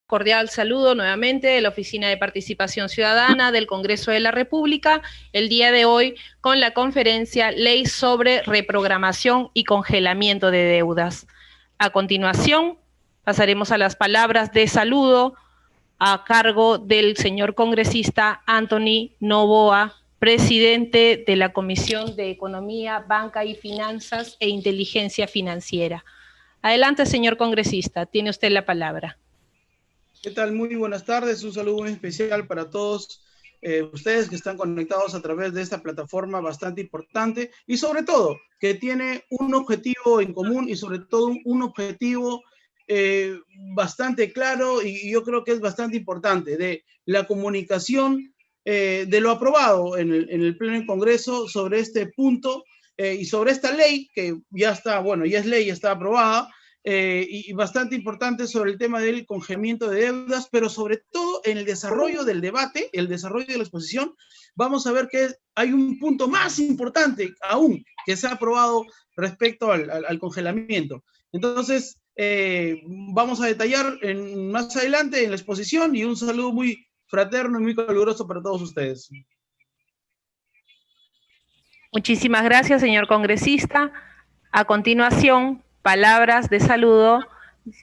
Cordial saludo nuevamente de la Oficina de Participación Ciudadana del Congreso de la República, el día de hoy con la conferencia Ley sobre Reprogramación y Congelamiento de Deudas. A continuación, pasaremos a las palabras de saludo a cargo del señor congresista Anthony Noboa, presidente de la Comisión de Economía, Banca y Finanzas e Inteligencia Financiera. Adelante, señor congresista, tiene usted la palabra. ¿Qué tal? Muy buenas tardes. Un saludo muy especial para todos ustedes que están conectados a través de esta plataforma bastante importante y sobre todo que tiene un objetivo en común y sobre todo un objetivo bastante claro y yo creo que es bastante importante de la comunicación de lo aprobado en el Pleno del Congreso sobre este punto y sobre esta ley que ya está, bueno, ya es ley, ya está aprobada. Y bastante importante sobre el tema del congelamiento de deudas, pero sobre todo en el desarrollo del debate, el desarrollo de la exposición, vamos a ver que hay un punto más importante aún que se ha aprobado respecto al congelamiento. Entonces, vamos a detallar más adelante en la exposición y un saludo muy fraterno y muy caluroso para todos ustedes. Muchísimas gracias, señor congresista. A continuación, palabras de saludo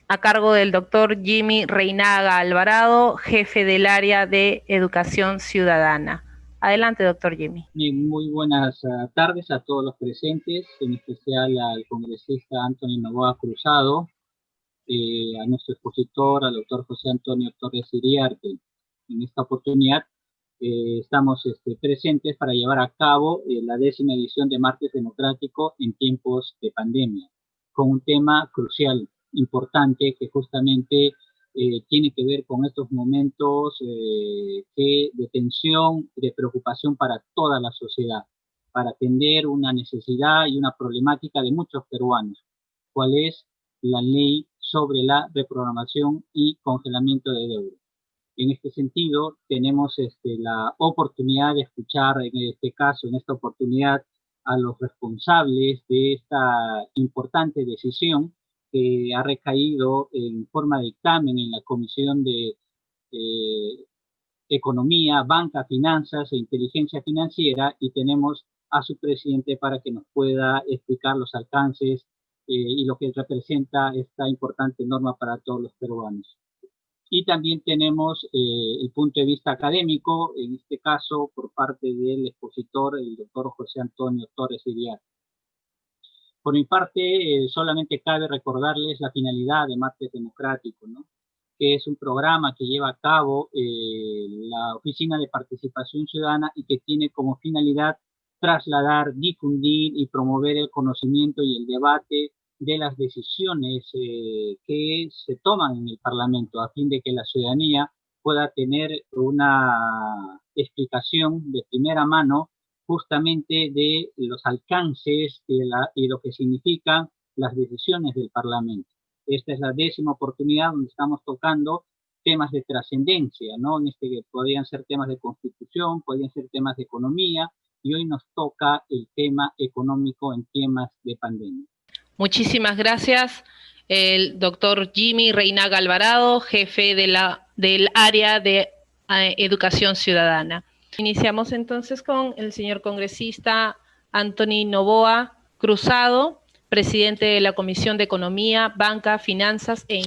a cargo del doctor Jimmy Reinaga Alvarado, jefe del área de Educación Ciudadana. Adelante, doctor Jimmy. Bien, muy buenas tardes a todos los presentes, en especial al congresista Anthony Noboa Cruzado, a nuestro expositor, al doctor José Antonio Torres Iriarte. En esta oportunidad estamos presentes para llevar a cabo la 10ª edición de Martes Democrático en tiempos de pandemia, con un tema crucial, importante, que justamente tiene que ver con estos momentos de tensión y de preocupación para toda la sociedad, para atender una necesidad y una problemática de muchos peruanos, cuál es la ley sobre la reprogramación y congelamiento de deuda. En este sentido, tenemos la oportunidad de escuchar, en este caso, en esta oportunidad, a los responsables de esta importante decisión que ha recaído en forma de dictamen en la Comisión de Economía, Banca, Finanzas e Inteligencia Financiera, y tenemos a su presidente para que nos pueda explicar los alcances y lo que representa esta importante norma para todos los peruanos. Y también tenemos el punto de vista académico, en este caso por parte del expositor, el doctor José Antonio Torres Iriarte. Por mi parte, solamente cabe recordarles la finalidad de Martes Democrático, ¿no? Que es un programa que lleva a cabo la Oficina de Participación Ciudadana y que tiene como finalidad trasladar, difundir y promover el conocimiento y el debate de las decisiones que se toman en el Parlamento, a fin de que la ciudadanía pueda tener una explicación de primera mano justamente de los alcances y lo que significan las decisiones del Parlamento. Esta es la 10ª oportunidad donde estamos tocando temas de trascendencia, ¿no? Que podrían ser temas de constitución, podrían ser temas de economía, y hoy nos toca el tema económico en temas de pandemia. Muchísimas gracias, el doctor Jimmy Reinaga Alvarado, jefe del área de Educación Ciudadana. Iniciamos entonces con el señor congresista Anthony Noboa Cruzado, presidente de la Comisión de Economía, Banca, Finanzas e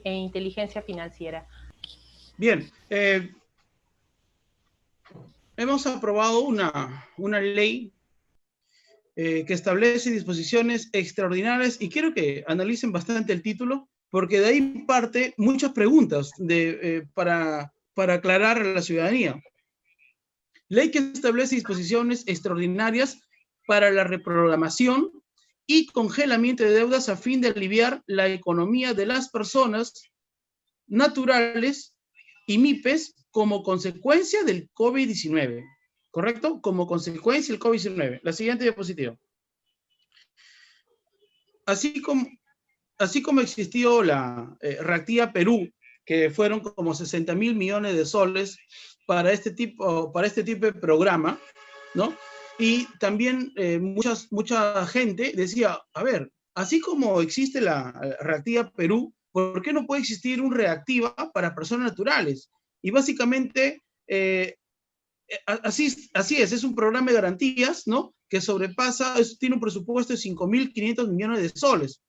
Inteligencia Financiera. Bien, hemos aprobado una ley que establece disposiciones extraordinarias y quiero que analicen bastante el título porque de ahí parte muchas preguntas para aclarar a la ciudadanía. Ley que establece disposiciones extraordinarias para la reprogramación y congelamiento de deudas a fin de aliviar la economía de las personas naturales y MIPES como consecuencia del COVID-19. ¿Correcto? Como consecuencia del COVID-19. La siguiente diapositiva. Así como existió la Reactiva Perú, que fueron como 60.000 millones de soles para este tipo de programa, ¿no? Y también mucha gente decía, a ver, así como existe la Reactiva Perú, ¿por qué no puede existir un reactiva para personas naturales? Y básicamente, así es un programa de garantías, ¿no? Que sobrepasa, tiene un presupuesto de 5.500 millones de soles.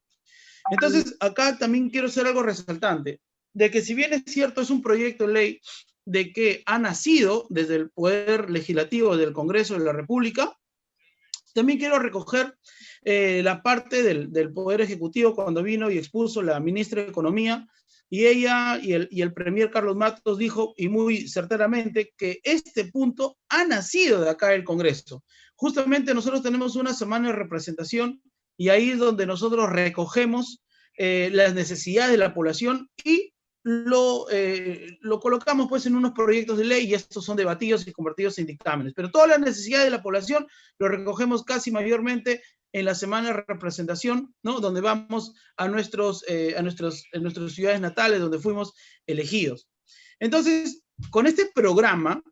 Entonces, acá también quiero hacer algo resaltante, de que si bien es cierto, es un proyecto de ley de que ha nacido desde el Poder Legislativo del Congreso de la República, también quiero recoger la parte del Poder Ejecutivo cuando vino y expuso la ministra de Economía, y ella y el premier Carlos Matos dijo, y muy certeramente, que este punto ha nacido de acá del Congreso. Justamente nosotros tenemos una semana de representación y ahí es donde nosotros recogemos las necesidades de la población y lo colocamos pues en unos proyectos de ley y estos son debatidos y convertidos en dictámenes. Pero todas las necesidades de la población lo recogemos casi mayormente en la semana de representación, ¿no? Donde vamos a nuestras ciudades natales, donde fuimos elegidos. Entonces, con este programa,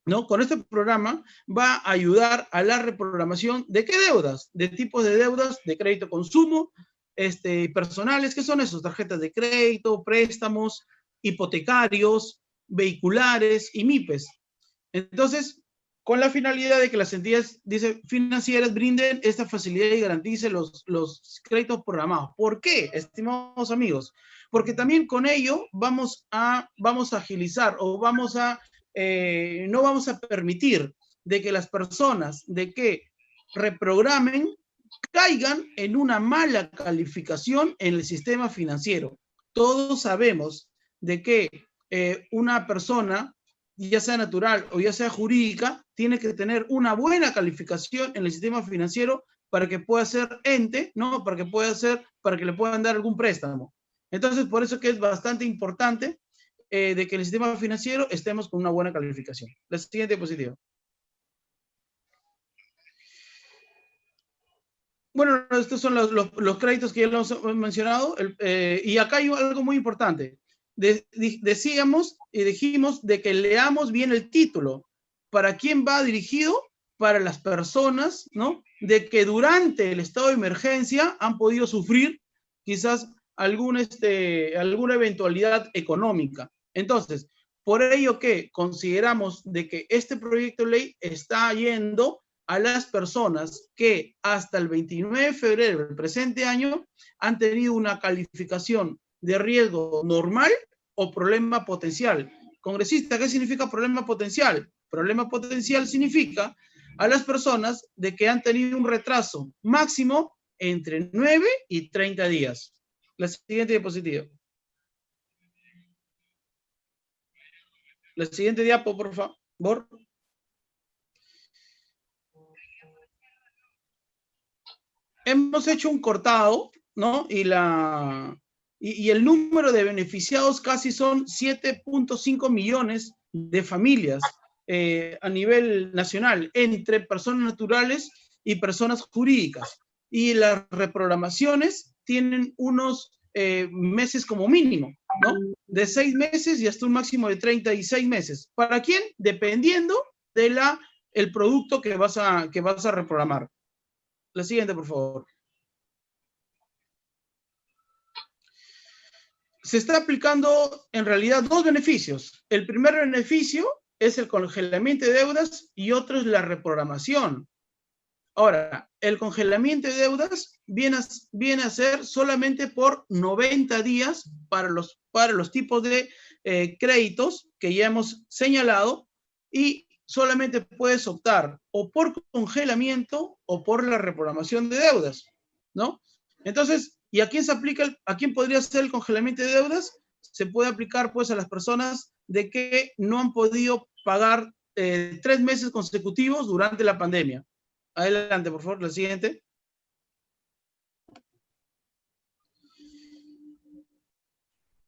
¿no? Con este programa va a ayudar a la reprogramación de qué deudas, de tipos de deudas, de crédito consumo, personales, ¿qué son esos? Tarjetas de crédito, préstamos, hipotecarios, vehiculares y MIPES. Entonces, con la finalidad de que las entidades financieras brinden esta facilidad y garanticen los créditos programados. ¿Por qué, estimados amigos? Porque también con ello vamos a agilizar o no vamos a permitir de que las personas de que reprogramen caigan en una mala calificación en el sistema financiero. Todos sabemos de que una persona, ya sea natural o ya sea jurídica, tiene que tener una buena calificación en el sistema financiero para que pueda ser ente, ¿no? Para que le puedan dar algún préstamo. Entonces, por eso que es bastante importante de que en el sistema financiero estemos con una buena calificación. La siguiente diapositiva. Bueno, estos son los créditos que ya los hemos mencionado, y acá hay algo muy importante. Decíamos y dijimos de que leamos bien el título. ¿Para quién va dirigido? Para las personas, ¿no? De que durante el estado de emergencia han podido sufrir quizás alguna eventualidad económica. Entonces, por ello que consideramos de que este proyecto de ley está yendo a las personas que hasta el 29 de febrero del presente año han tenido una calificación de riesgo normal o problema potencial. Congresista, ¿qué significa problema potencial? Problema potencial significa a las personas de que han tenido un retraso máximo entre 9 y 30 días. La siguiente diapositiva. La siguiente diapo, por favor. Hemos hecho un cortado, ¿no? Y el número de beneficiados casi son 7.5 millones de familias a nivel nacional, entre personas naturales y personas jurídicas. Y las reprogramaciones tienen unos meses como mínimo, ¿no? De 6 meses y hasta un máximo de 36 meses. ¿Para quién? Dependiendo de el producto que vas a reprogramar. La siguiente, por favor. Se está aplicando en realidad dos beneficios. El primer beneficio es el congelamiento de deudas y otro es la reprogramación. Ahora, el congelamiento de deudas viene a ser solamente por 90 días para los tipos de créditos que ya hemos señalado y solamente puedes optar o por congelamiento o por la reprogramación de deudas, ¿no? Entonces, ¿y a quién se aplica, a quién podría ser el congelamiento de deudas? Se puede aplicar pues a las personas de que no han podido pagar 3 meses consecutivos durante la pandemia. Adelante, por favor, la siguiente.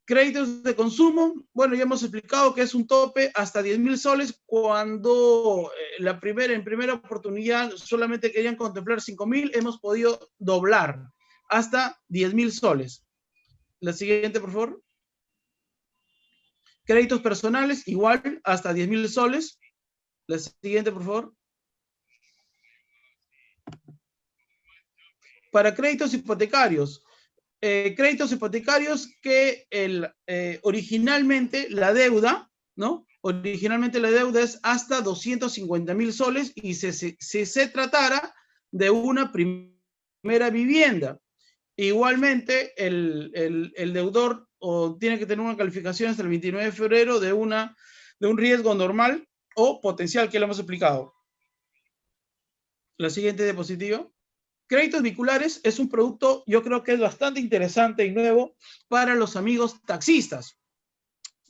Créditos de consumo, bueno, ya hemos explicado que es un tope hasta 10.000 soles cuando en primera oportunidad solamente querían contemplar 5.000, hemos podido doblar hasta 10.000 soles. La siguiente, por favor. Créditos personales, igual, hasta 10.000 soles. La siguiente, por favor. Para créditos hipotecarios, créditos hipotecarios que originalmente la deuda, ¿no? Originalmente la deuda es hasta 250.000 soles y se tratara de una primera vivienda. Igualmente, el deudor tiene que tener una calificación hasta el 29 de febrero de un riesgo normal o potencial, que lo hemos explicado. La siguiente diapositiva. Créditos vehiculares es un producto, yo creo que es bastante interesante y nuevo para los amigos taxistas,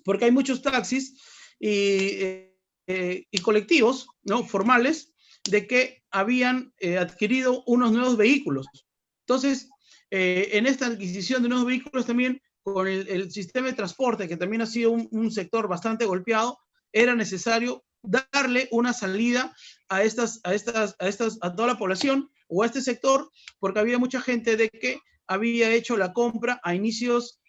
porque hay muchos taxis y colectivos, ¿no?, formales, de que habían adquirido unos nuevos vehículos. Entonces, en esta adquisición de nuevos vehículos también, con el sistema de transporte, que también ha sido un sector bastante golpeado, era necesario darle una salida a toda la población o a este sector, porque había mucha gente de que había hecho la compra a inicios,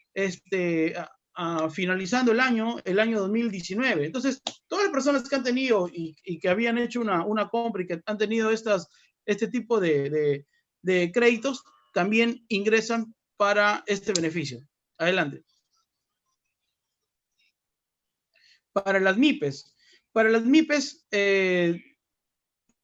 finalizando el año 2019. Entonces, todas las personas que han tenido y que habían hecho una compra y que han tenido este tipo de créditos, también ingresan para este beneficio. Adelante. Para las MIPES. Para las MIPES,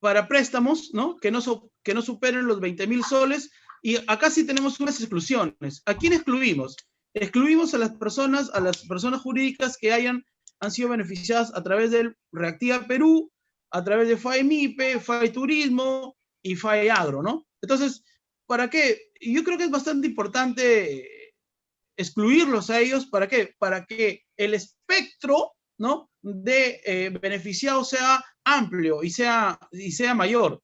para préstamos, ¿no?, que no superen los 20.000 soles, y acá sí tenemos unas exclusiones. ¿A quién excluimos? Excluimos a las personas jurídicas que han sido beneficiadas a través del Reactiva Perú, a través de FAE MIPE, FAE Turismo y FAE Agro, ¿no? Entonces, ¿para qué? Yo creo que es bastante importante excluirlos a ellos. ¿Para qué? Para que el espectro, ¿no?, de beneficiados sea amplio y sea mayor.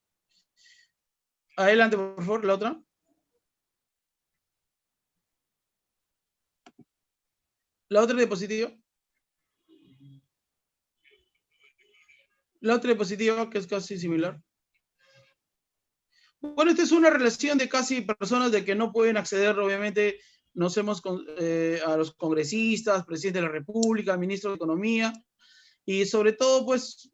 Adelante, por favor, la otra. La otra diapositiva. La otra diapositiva, que es casi similar. Bueno, esta es una relación de casi personas de que no pueden acceder, obviamente, a los congresistas, presidente de la República, ministro de Economía, y sobre todo, pues,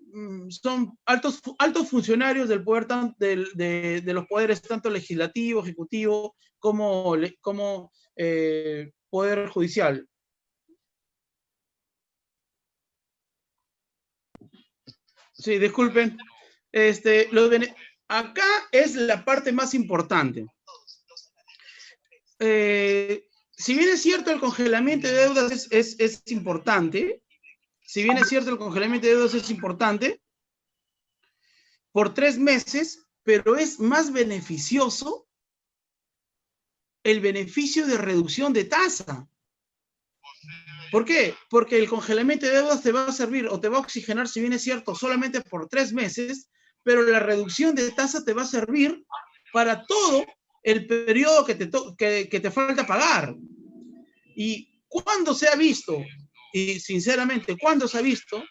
son altos funcionarios del poder, de los poderes tanto legislativo, ejecutivo, como poder judicial. Sí, disculpen. Acá es la parte más importante. Si bien es cierto, el congelamiento de deudas es importante, por 3 meses, pero es más beneficioso el beneficio de reducción de tasa. ¿Por qué? Porque el congelamiento de deudas te va a servir o te va a oxigenar, si bien es cierto, solamente por 3 meses, pero la reducción de tasa te va a servir para todo el periodo que te falta pagar. ¿Y cuándo se ha visto? Y sinceramente, ¿cuándo se ha visto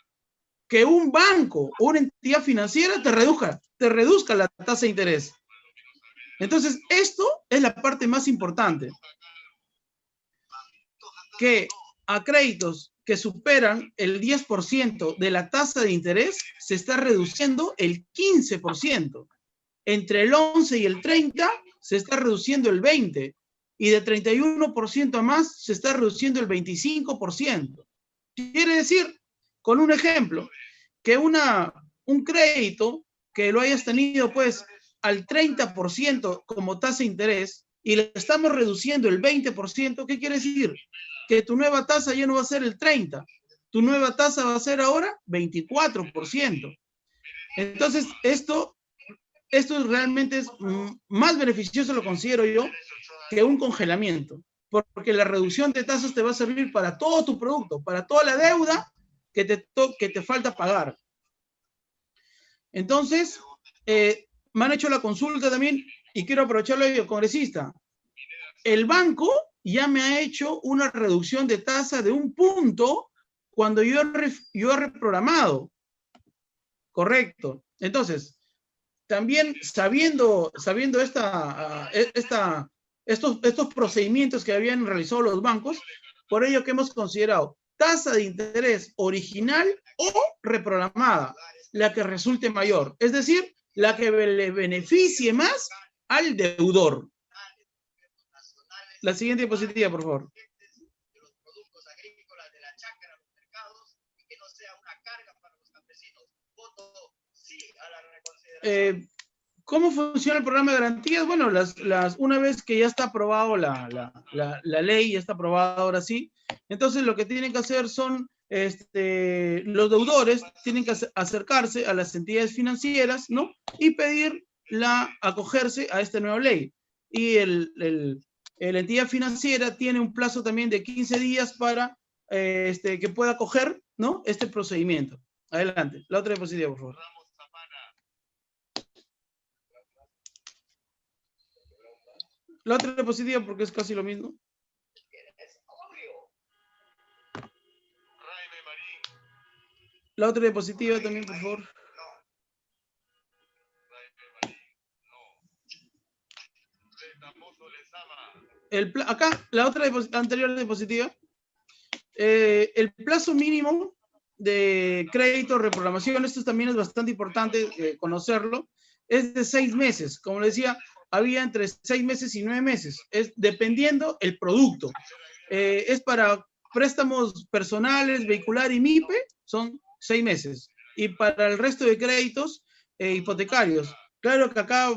que un banco o una entidad financiera te reduzca la tasa de interés? Entonces, esto es la parte más importante. Que a créditos que superan el 10% de la tasa de interés, se está reduciendo el 15%. Entre el 11 y el 30 se está reduciendo el 20%. Y de 31% a más se está reduciendo el 25%. Quiere decir, con un ejemplo, que un crédito que lo hayas tenido pues al 30% como tasa de interés y le estamos reduciendo el 20%, ¿qué quiere decir? Que tu nueva tasa ya no va a ser el 30%, tu nueva tasa va a ser ahora 24%. Entonces, esto realmente es más beneficioso, lo considero yo, que un congelamiento, porque la reducción de tasas te va a servir para todo tu producto, para toda la deuda que te falta pagar. Entonces, me han hecho la consulta también, y quiero aprovecharlo ahí, el congresista. El banco ya me ha hecho una reducción de tasa de 1 punto cuando yo he reprogramado. Correcto. Entonces, también sabiendo estos procedimientos que habían realizado los bancos, por ello que hemos considerado tasa de interés original o reprogramada, la que resulte mayor, es decir, la que le beneficie más al deudor. La siguiente diapositiva, por favor. ¿Cómo funciona el programa de garantías? Bueno, una vez que ya está aprobado la ley, ya está aprobada ahora sí, entonces lo que tienen que hacer son, los deudores tienen que acercarse a las entidades financieras, ¿no? Y pedir acogerse a esta nueva ley. Y la entidad financiera tiene un plazo también de 15 días para que pueda acoger, ¿no? Este procedimiento. Adelante. La otra diapositiva, por favor. La otra diapositiva, porque es casi lo mismo. La otra diapositiva también, por favor. Acá, la otra anterior diapositiva. El plazo mínimo de crédito, reprogramación, esto también es bastante importante conocerlo, es de 6 meses. Como les decía, había entre 6 meses y 9 meses, es dependiendo el producto. Es para préstamos personales, vehicular y MIPE, son 6 meses. Y para el resto de créditos hipotecarios, claro que acá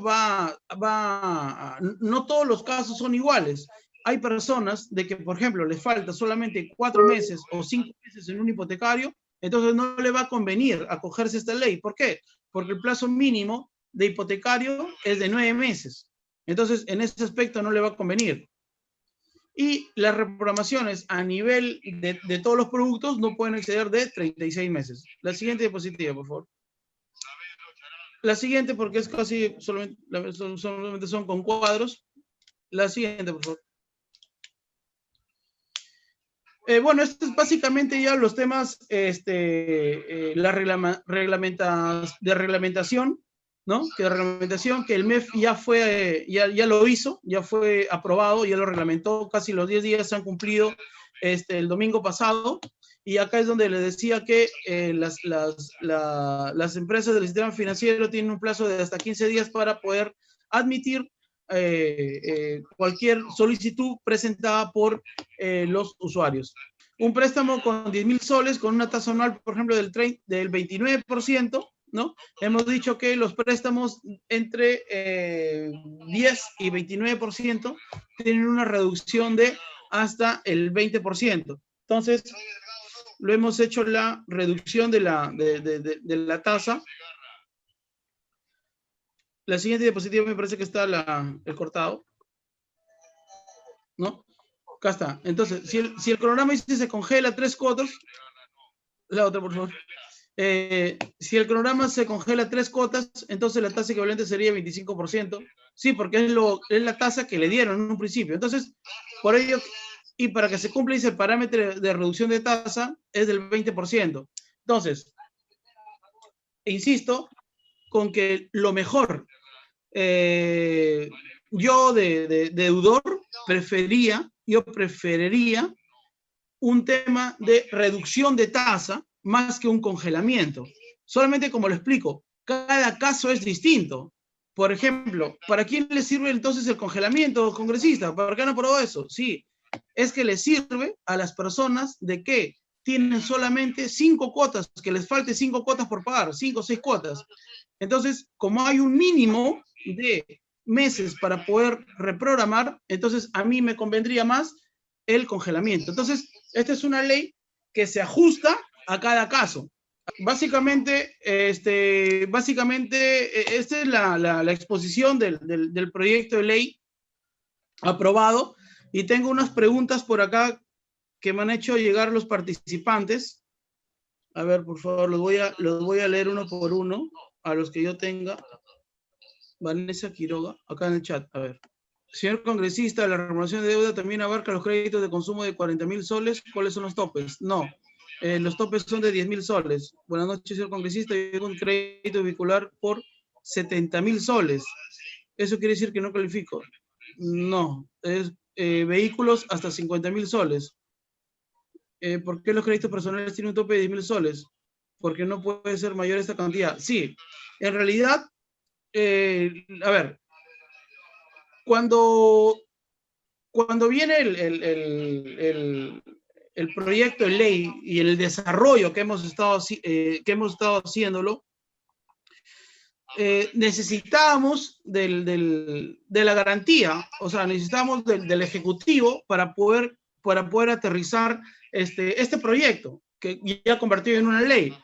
no todos los casos son iguales. Hay personas de que, por ejemplo, les falta solamente 4 meses o 5 meses en un hipotecario, entonces no le va a convenir acogerse a esta ley. ¿Por qué? Porque el plazo mínimo de hipotecario es de 9 meses. Entonces, en ese aspecto no le va a convenir. Y las reprogramaciones a nivel de todos los productos no pueden exceder de 36 meses. La siguiente diapositiva, por favor. La siguiente, porque es casi solamente son con cuadros. La siguiente, por favor. Bueno, esto es básicamente ya los temas de reglamentación, ¿no? Que el MEF ya lo hizo, ya fue aprobado, ya lo reglamentó, casi los 10 días se han cumplido el domingo pasado, y acá es donde les decía que las empresas del sistema financiero tienen un plazo de hasta 15 días para poder admitir cualquier solicitud presentada por los usuarios. Un préstamo con 10.000 soles, con una tasa anual, por ejemplo, del 29%, ¿no? Hemos dicho que los préstamos entre 10 y 29% tienen una reducción de hasta el 20%. Entonces, lo hemos hecho la reducción de la tasa. La siguiente diapositiva me parece que está el cortado, ¿no? Acá está. Entonces, si el cronograma dice se congela 3 cuotas, la otra, por favor. Si el cronograma se congela 3 cuotas, entonces la tasa equivalente sería 25%. Sí, porque es la tasa que le dieron en un principio. Entonces, por ello, y para que se cumpla, dice el parámetro de reducción de tasa es del 20%. Entonces, insisto, con que lo mejor, yo de deudor preferiría un tema de reducción de tasa más que un congelamiento. Solamente como lo explico, cada caso es distinto. Por ejemplo, ¿para quién le sirve entonces el congelamiento, congresista? ¿Para qué han aprobado eso? Sí, es que le sirve a las personas de que tienen solamente 5 cuotas, que les falte 5 cuotas por pagar, 5 o 6 cuotas. Entonces, como hay un mínimo de meses para poder reprogramar, entonces a mí me convendría más el congelamiento. Entonces, esta es una ley que se ajusta a cada caso. Básicamente, esta es la exposición del proyecto de ley aprobado, y tengo unas preguntas por acá que me han hecho llegar los participantes. A ver, por favor, los voy a leer uno por uno, a los que yo tenga. Vanessa Quiroga, acá en el chat, a ver. Señor congresista, ¿la remuneración de deuda también abarca los créditos de consumo de 40.000 soles? ¿Cuáles son los topes? No, los topes son de 10.000 soles. Buenas noches, señor congresista. Yo tengo un crédito vehicular por 70.000 soles. ¿Eso quiere decir que no califico? No, es vehículos hasta 50.000 soles. ¿Por qué los créditos personales tienen un tope de 10.000 soles? Porque no puede ser mayor esta cantidad. Sí, en realidad, a ver, cuando cuando viene el proyecto de ley y el desarrollo que hemos estado haciéndolo, necesitábamos de la garantía, o sea, necesitábamos del Ejecutivo para poder aterrizar este proyecto, que ya convertido en una ley.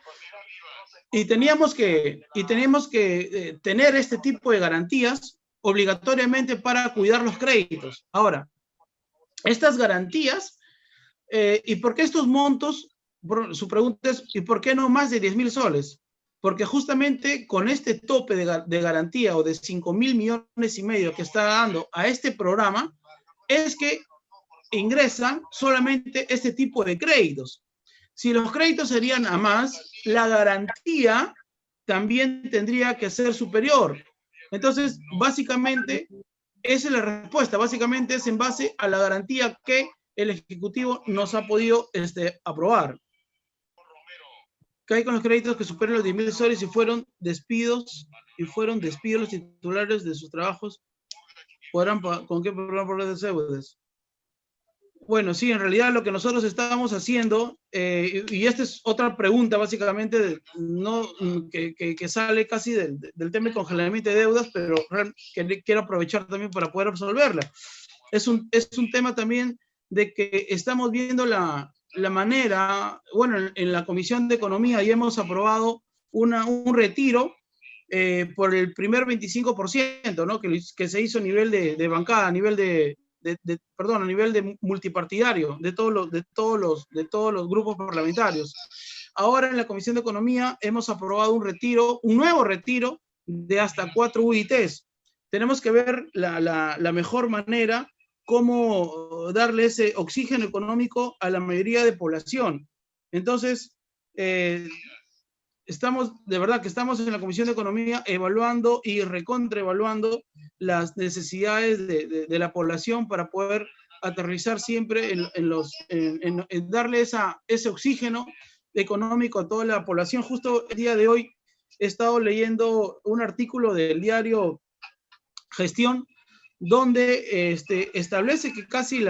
Y teníamos que tener este tipo de garantías obligatoriamente para cuidar los créditos. Ahora, estas garantías, ¿y por qué estos montos? Su pregunta es, ¿y por qué no más de 10.000 soles? Porque justamente con este tope de garantía o de 5.000 millones y medio que está dando a este programa, es que ingresan solamente este tipo de créditos. Si los créditos serían a más, la garantía también tendría que ser superior. Entonces, básicamente, esa es la respuesta. Básicamente es en base a la garantía que el Ejecutivo nos ha podido aprobar. ¿Qué hay con los créditos que superan los 10.000 soles y fueron despidos los titulares de sus trabajos? ¿Con qué programa por las deudas? Bueno, sí, en realidad lo que nosotros estábamos haciendo, y esta es otra pregunta básicamente que sale casi del tema de congelamiento de deudas, pero que quiero aprovechar también para poder resolverla. Es un tema también de que estamos viendo la manera, bueno, en la Comisión de Economía ya hemos aprobado un retiro por el primer 25%, ¿no? Que se hizo a nivel de bancada, a nivel a nivel de multipartidario, de todos los grupos parlamentarios. Ahora en la Comisión de Economía hemos aprobado un nuevo retiro de hasta 4 UITs. Tenemos que ver la mejor manera cómo darle ese oxígeno económico a la mayoría de población. Entonces, de verdad que estamos en la Comisión de Economía evaluando y recontraevaluando las necesidades de la población para poder aterrizar siempre en darle ese oxígeno económico a toda la población. Justo el día de hoy he estado leyendo un artículo del diario Gestión, donde establece que casi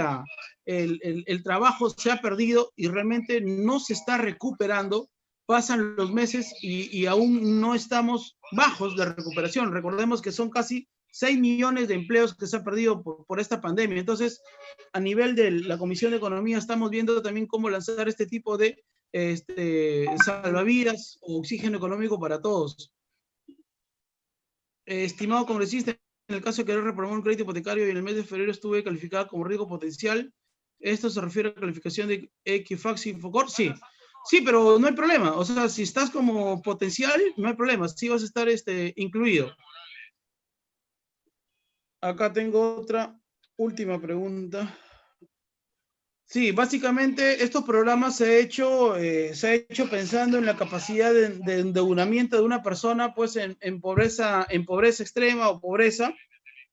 el trabajo se ha perdido y realmente no se está recuperando. Pasan los meses y aún no estamos bajos de recuperación. Recordemos que son casi 6 millones de empleos que se han perdido por esta pandemia. Entonces, a nivel de la Comisión de Economía estamos viendo también cómo lanzar este tipo de salvavidas o oxígeno económico para todos. Estimado congresista, en el caso de querer reprogramar un crédito hipotecario y en el mes de febrero estuve calificada como riesgo potencial, ¿esto se refiere a calificación de Equifax y Infocor? Sí. Sí, pero no hay problema. O sea, si estás como potencial, no hay problema. Sí vas a estar incluido. Acá tengo otra última pregunta. Sí, básicamente estos programas se ha hecho pensando en la capacidad de endeudamiento de una persona, pues en pobreza extrema o pobreza,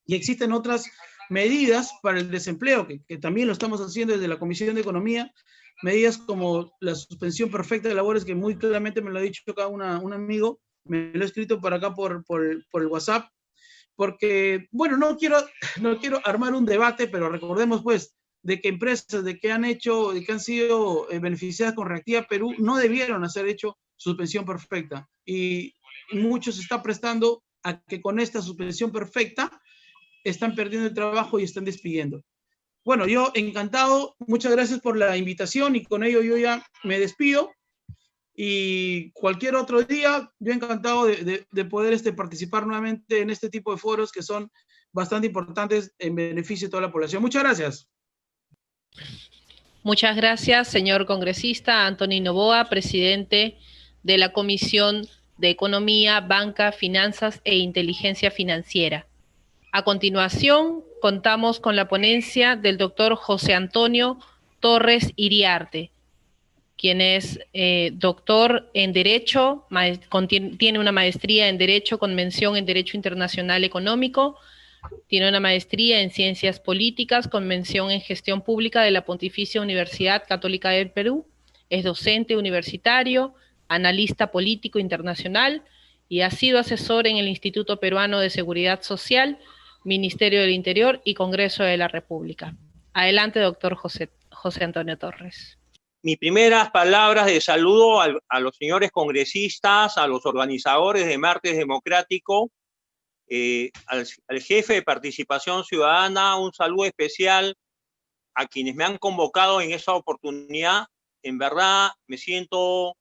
y existen otras medidas para el desempleo, que también lo estamos haciendo desde la Comisión de Economía, medidas como la suspensión perfecta de labores, que muy claramente me lo ha dicho acá un amigo, me lo he escrito por acá por el WhatsApp, porque, bueno, no quiero armar un debate, pero recordemos pues de que empresas de que han sido beneficiadas con Reactiva Perú no debieron haber hecho suspensión perfecta, y mucho se está prestando a que con esta suspensión perfecta están perdiendo el trabajo y están despidiendo. Bueno, yo encantado, muchas gracias por la invitación y con ello yo ya me despido y cualquier otro día yo encantado de poder participar nuevamente en este tipo de foros que son bastante importantes en beneficio de toda la población. Muchas gracias. Muchas gracias, señor congresista Antonio Noboa, presidente de la Comisión de Economía, Banca, Finanzas e Inteligencia Financiera. A continuación, contamos con la ponencia del doctor José Antonio Torres Iriarte, quien es doctor en Derecho, tiene una maestría en Derecho con mención en Derecho Internacional Económico, tiene una maestría en Ciencias Políticas con mención en Gestión Pública de la Pontificia Universidad Católica del Perú, es docente universitario, analista político internacional y ha sido asesor en el Instituto Peruano de Seguridad Social, Ministerio del Interior y Congreso de la República. Adelante, doctor José Antonio Torres. Mis primeras palabras de saludo a los señores congresistas, a los organizadores de Martes Democrático, al jefe de Participación Ciudadana, un saludo especial a quienes me han convocado en esta oportunidad. En verdad me siento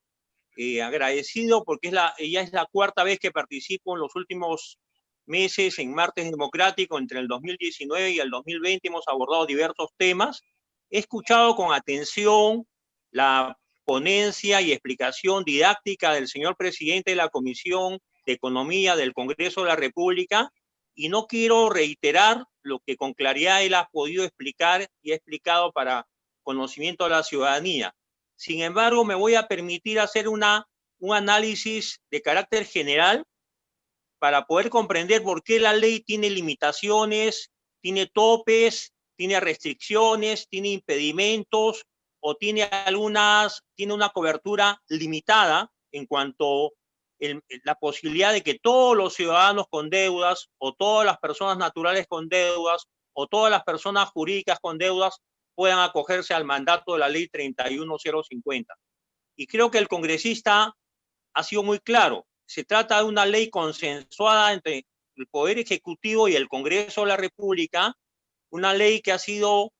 agradecido porque ya es la cuarta vez que participo en los últimos meses en Martes Democrático. Entre el 2019 y el 2020 hemos abordado diversos temas. He escuchado con atención la ponencia y explicación didáctica del señor presidente de la Comisión de Economía del Congreso de la República, y no quiero reiterar lo que con claridad él ha podido explicar y ha explicado para conocimiento de la ciudadanía. Sin embargo, me voy a permitir hacer un análisis de carácter general para poder comprender por qué la ley tiene limitaciones, tiene topes, tiene restricciones, tiene impedimentos, o tiene una cobertura limitada en cuanto a la posibilidad de que todos los ciudadanos con deudas, o todas las personas naturales con deudas, o todas las personas jurídicas con deudas puedan acogerse al mandato de la ley 31050. Y creo que el congresista ha sido muy claro. Se trata de una ley consensuada entre el Poder Ejecutivo y el Congreso de la República, una ley que ha sido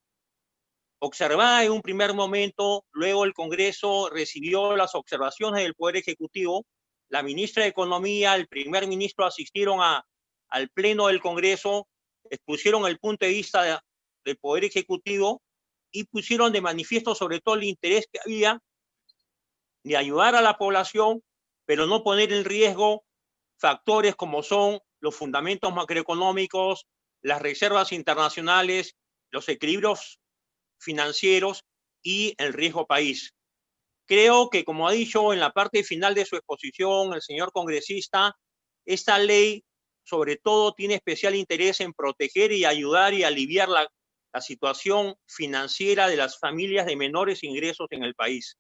observada en un primer momento, luego el Congreso recibió las observaciones del Poder Ejecutivo, la ministra de Economía, el primer ministro asistieron al pleno del Congreso, expusieron el punto de vista del Poder Ejecutivo y pusieron de manifiesto sobre todo el interés que había de ayudar a la población, pero no poner en riesgo factores como son los fundamentos macroeconómicos, las reservas internacionales, los equilibrios financieros y el riesgo país. Creo que, como ha dicho en la parte final de su exposición el señor congresista, esta ley sobre todo tiene especial interés en proteger y ayudar y aliviar la situación financiera de las familias de menores ingresos en el país.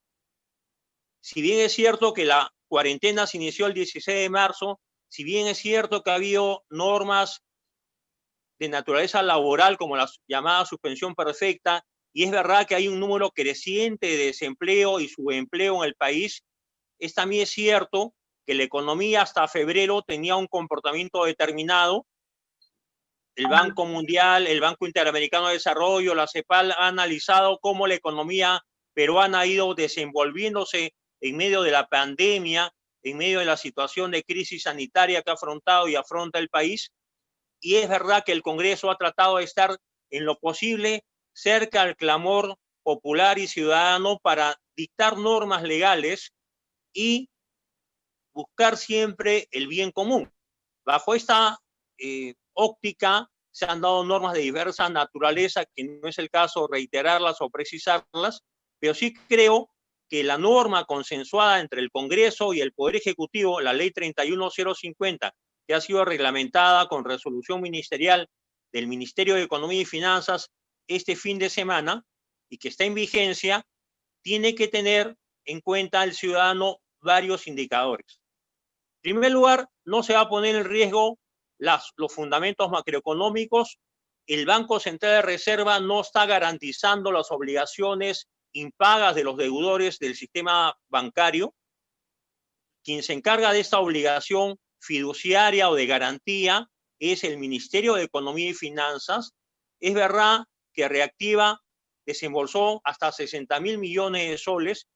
Si bien es cierto que la cuarentena se inició el 16 de marzo, si bien es cierto que ha habido normas de naturaleza laboral como la llamada suspensión perfecta, y es verdad que hay un número creciente de desempleo y subempleo en el país, también es cierto que la economía hasta febrero tenía un comportamiento determinado. El Banco Mundial, el Banco Interamericano de Desarrollo, la CEPAL ha analizado cómo la economía peruana ha ido desenvolviéndose en medio de la pandemia, en medio de la situación de crisis sanitaria que ha afrontado y afronta el país. Y es verdad que el Congreso ha tratado de estar en lo posible cerca al clamor popular y ciudadano para dictar normas legales y buscar siempre el bien común. Bajo esta óptica se han dado normas de diversa naturaleza, que no es el caso reiterarlas o precisarlas, pero sí creo que la norma consensuada entre el Congreso y el Poder Ejecutivo, la ley 31050, que ha sido reglamentada con resolución ministerial del Ministerio de Economía y Finanzas este fin de semana y que está en vigencia, tiene que tener en cuenta el ciudadano varios indicadores. En primer lugar, no se va a poner en riesgo los fundamentos macroeconómicos. El Banco Central de Reserva no está garantizando las obligaciones impagas de los deudores del sistema bancario. Quien se encarga de esta obligación fiduciaria o de garantía es el Ministerio de Economía y Finanzas. Es verdad que Reactiva desembolsó hasta 60.000 millones de soles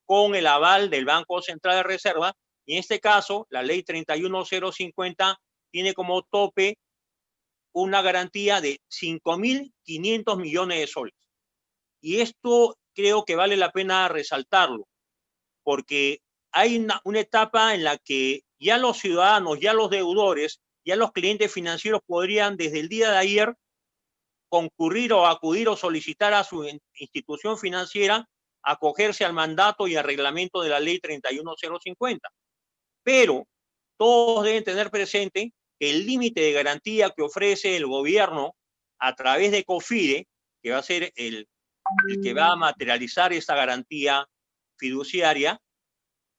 con el aval del Banco Central de Reserva, y en este caso la ley 31050 tiene como tope una garantía de 5.500 millones de soles. Y esto creo que vale la pena resaltarlo, porque hay una etapa en la que ya los ciudadanos, ya los deudores, ya los clientes financieros podrían desde el día de ayer concurrir o acudir o solicitar a su institución financiera acogerse al mandato y al reglamento de la ley 31050. Pero todos deben tener presente que el límite de garantía que ofrece el gobierno a través de COFIDE, que va a ser el que va a materializar esta garantía fiduciaria,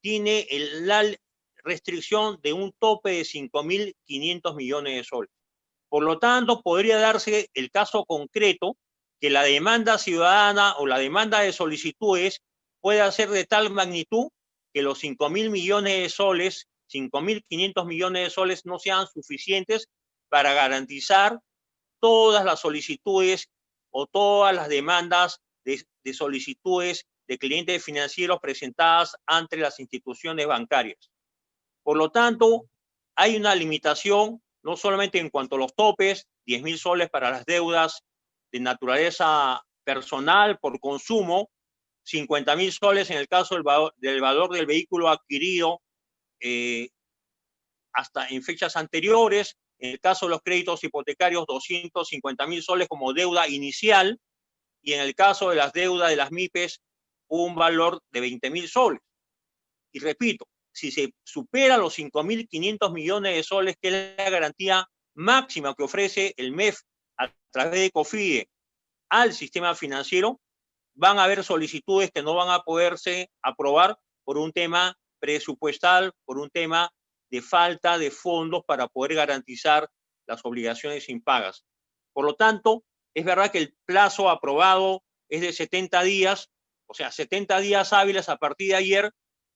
tiene la restricción de un tope de 5.500 millones de soles. Por lo tanto, podría darse el caso concreto que la demanda ciudadana o la demanda de solicitudes pueda ser de tal magnitud que los 5.000 millones de soles, 5.500 millones de soles no sean suficientes para garantizar todas las solicitudes o todas las demandas de solicitudes de clientes financieros presentadas ante las instituciones bancarias. Por lo tanto, hay una limitación, no solamente en cuanto a los topes, 10.000 soles para las deudas de naturaleza personal por consumo, 50.000 soles en el caso del valor del vehículo adquirido hasta en fechas anteriores. En el caso de los créditos hipotecarios, 250.000 soles como deuda inicial, y en el caso de las deudas de las MIPES, un valor de 20.000 soles. Y repito, si se supera los 5.500 millones de soles, que es la garantía máxima que ofrece el MEF a través de COFIDE al sistema financiero, van a haber solicitudes que no van a poderse aprobar por un tema presupuestal, por un tema de falta de fondos para poder garantizar las obligaciones impagas. Por lo tanto, es verdad que el plazo aprobado es de 70 días, o sea, 70 días hábiles a partir de ayer,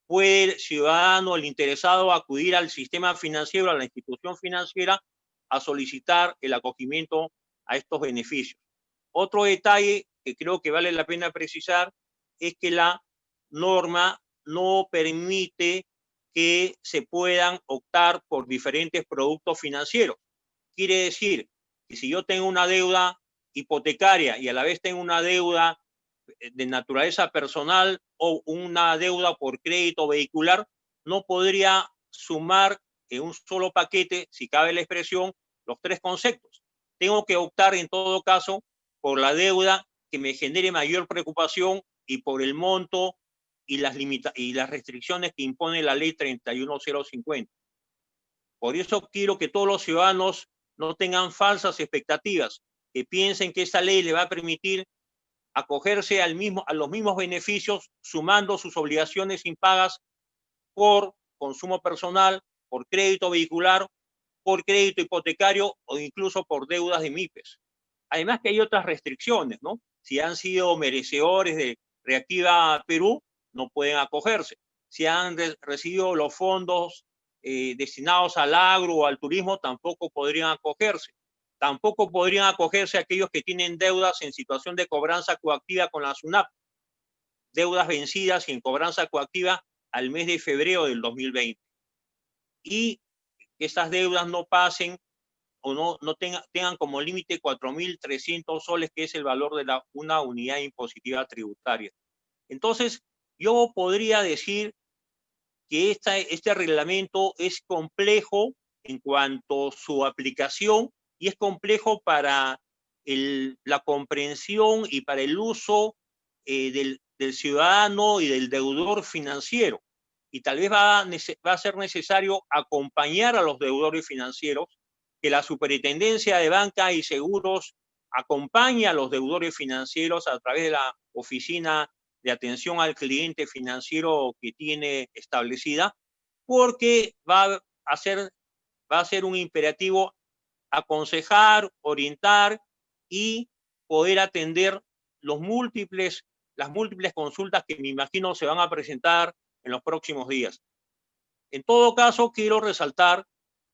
puede el ciudadano, el interesado, acudir al sistema financiero, a la institución financiera, a solicitar el acogimiento a estos beneficios. Otro detalle que creo que vale la pena precisar es que la norma no permite que se puedan optar por diferentes productos financieros. Quiere decir que si yo tengo una deuda hipotecaria y a la vez tengo una deuda de naturaleza personal o una deuda por crédito vehicular, no podría sumar en un solo paquete, si cabe la expresión, los tres conceptos. Tengo que optar en todo caso por la deuda que me genere mayor preocupación y por el monto y las restricciones que impone la ley 31050. Por eso quiero que todos los ciudadanos no tengan falsas expectativas, que piensen que esta ley le va a permitir acogerse a los mismos beneficios sumando sus obligaciones impagas por consumo personal, por crédito vehicular, por crédito hipotecario o incluso por deudas de MIPES. Además que hay otras restricciones, ¿no? Si han sido merecedores de Reactiva Perú, no pueden acogerse. Si han recibido los fondos destinados al agro o al turismo, tampoco podrían acogerse. Tampoco podrían acogerse aquellos que tienen deudas en situación de cobranza coactiva con la SUNAT, deudas vencidas y en cobranza coactiva al mes de febrero del 2020. Y que estas deudas no pasen o no tengan como límite 4.300 soles, que es el valor de una unidad impositiva tributaria. Entonces, yo podría decir que este reglamento es complejo en cuanto a su aplicación y es complejo para la comprensión y para el uso del ciudadano y del deudor financiero. Y tal vez va a ser necesario acompañar a los deudores financieros, que la Superintendencia de Banca y Seguros acompañe a los deudores financieros a través de la Oficina de Atención al Cliente Financiero que tiene establecida, porque va a ser un imperativo aconsejar, orientar y poder atender las múltiples consultas que me imagino se van a presentar en los próximos días. En todo caso, quiero resaltar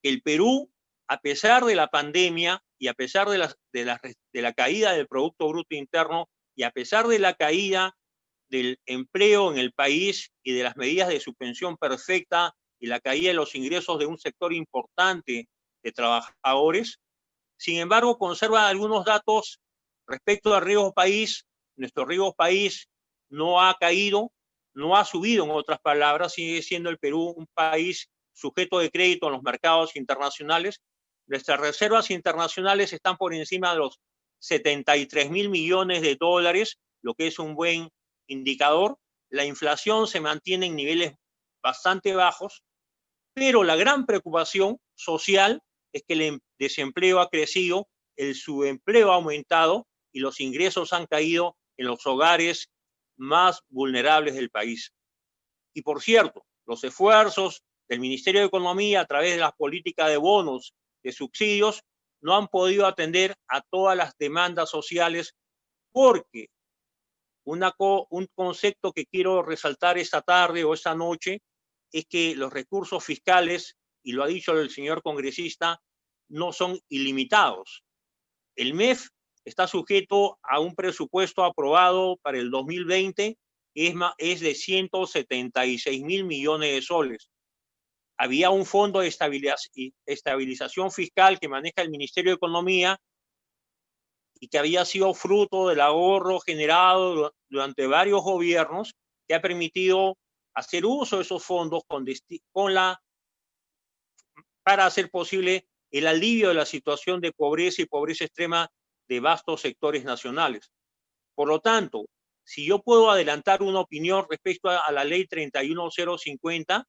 que el Perú, a pesar de la pandemia y a pesar de la caída del Producto Bruto Interno y a pesar de la caída del empleo en el país y de las medidas de suspensión perfecta y la caída de los ingresos de un sector importante de trabajadores, sin embargo, conserva algunos datos respecto al riesgo país. Nuestro riesgo país no ha caído, no ha subido, en otras palabras, sigue siendo el Perú un país sujeto de crédito en los mercados internacionales. Nuestras reservas internacionales están por encima de los 73.000 millones de dólares, lo que es un buen indicador. La inflación se mantiene en niveles bastante bajos, pero la gran preocupación social es que el desempleo ha crecido, el subempleo ha aumentado y los ingresos han caído en los hogares más vulnerables del país. Y por cierto, los esfuerzos del Ministerio de Economía a través de las políticas de bonos, de subsidios, no han podido atender a todas las demandas sociales porque un concepto que quiero resaltar esta tarde o esta noche es que los recursos fiscales, y lo ha dicho el señor congresista, no son ilimitados. El MEF está sujeto a un presupuesto aprobado para el 2020, es de 176.000 millones de soles. Había un fondo de estabilización fiscal que maneja el Ministerio de Economía y que había sido fruto del ahorro generado durante varios gobiernos, que ha permitido hacer uso de esos fondos para hacer posible el alivio de la situación de pobreza y pobreza extrema de vastos sectores nacionales. Por lo tanto, si yo puedo adelantar una opinión respecto a la ley 31050,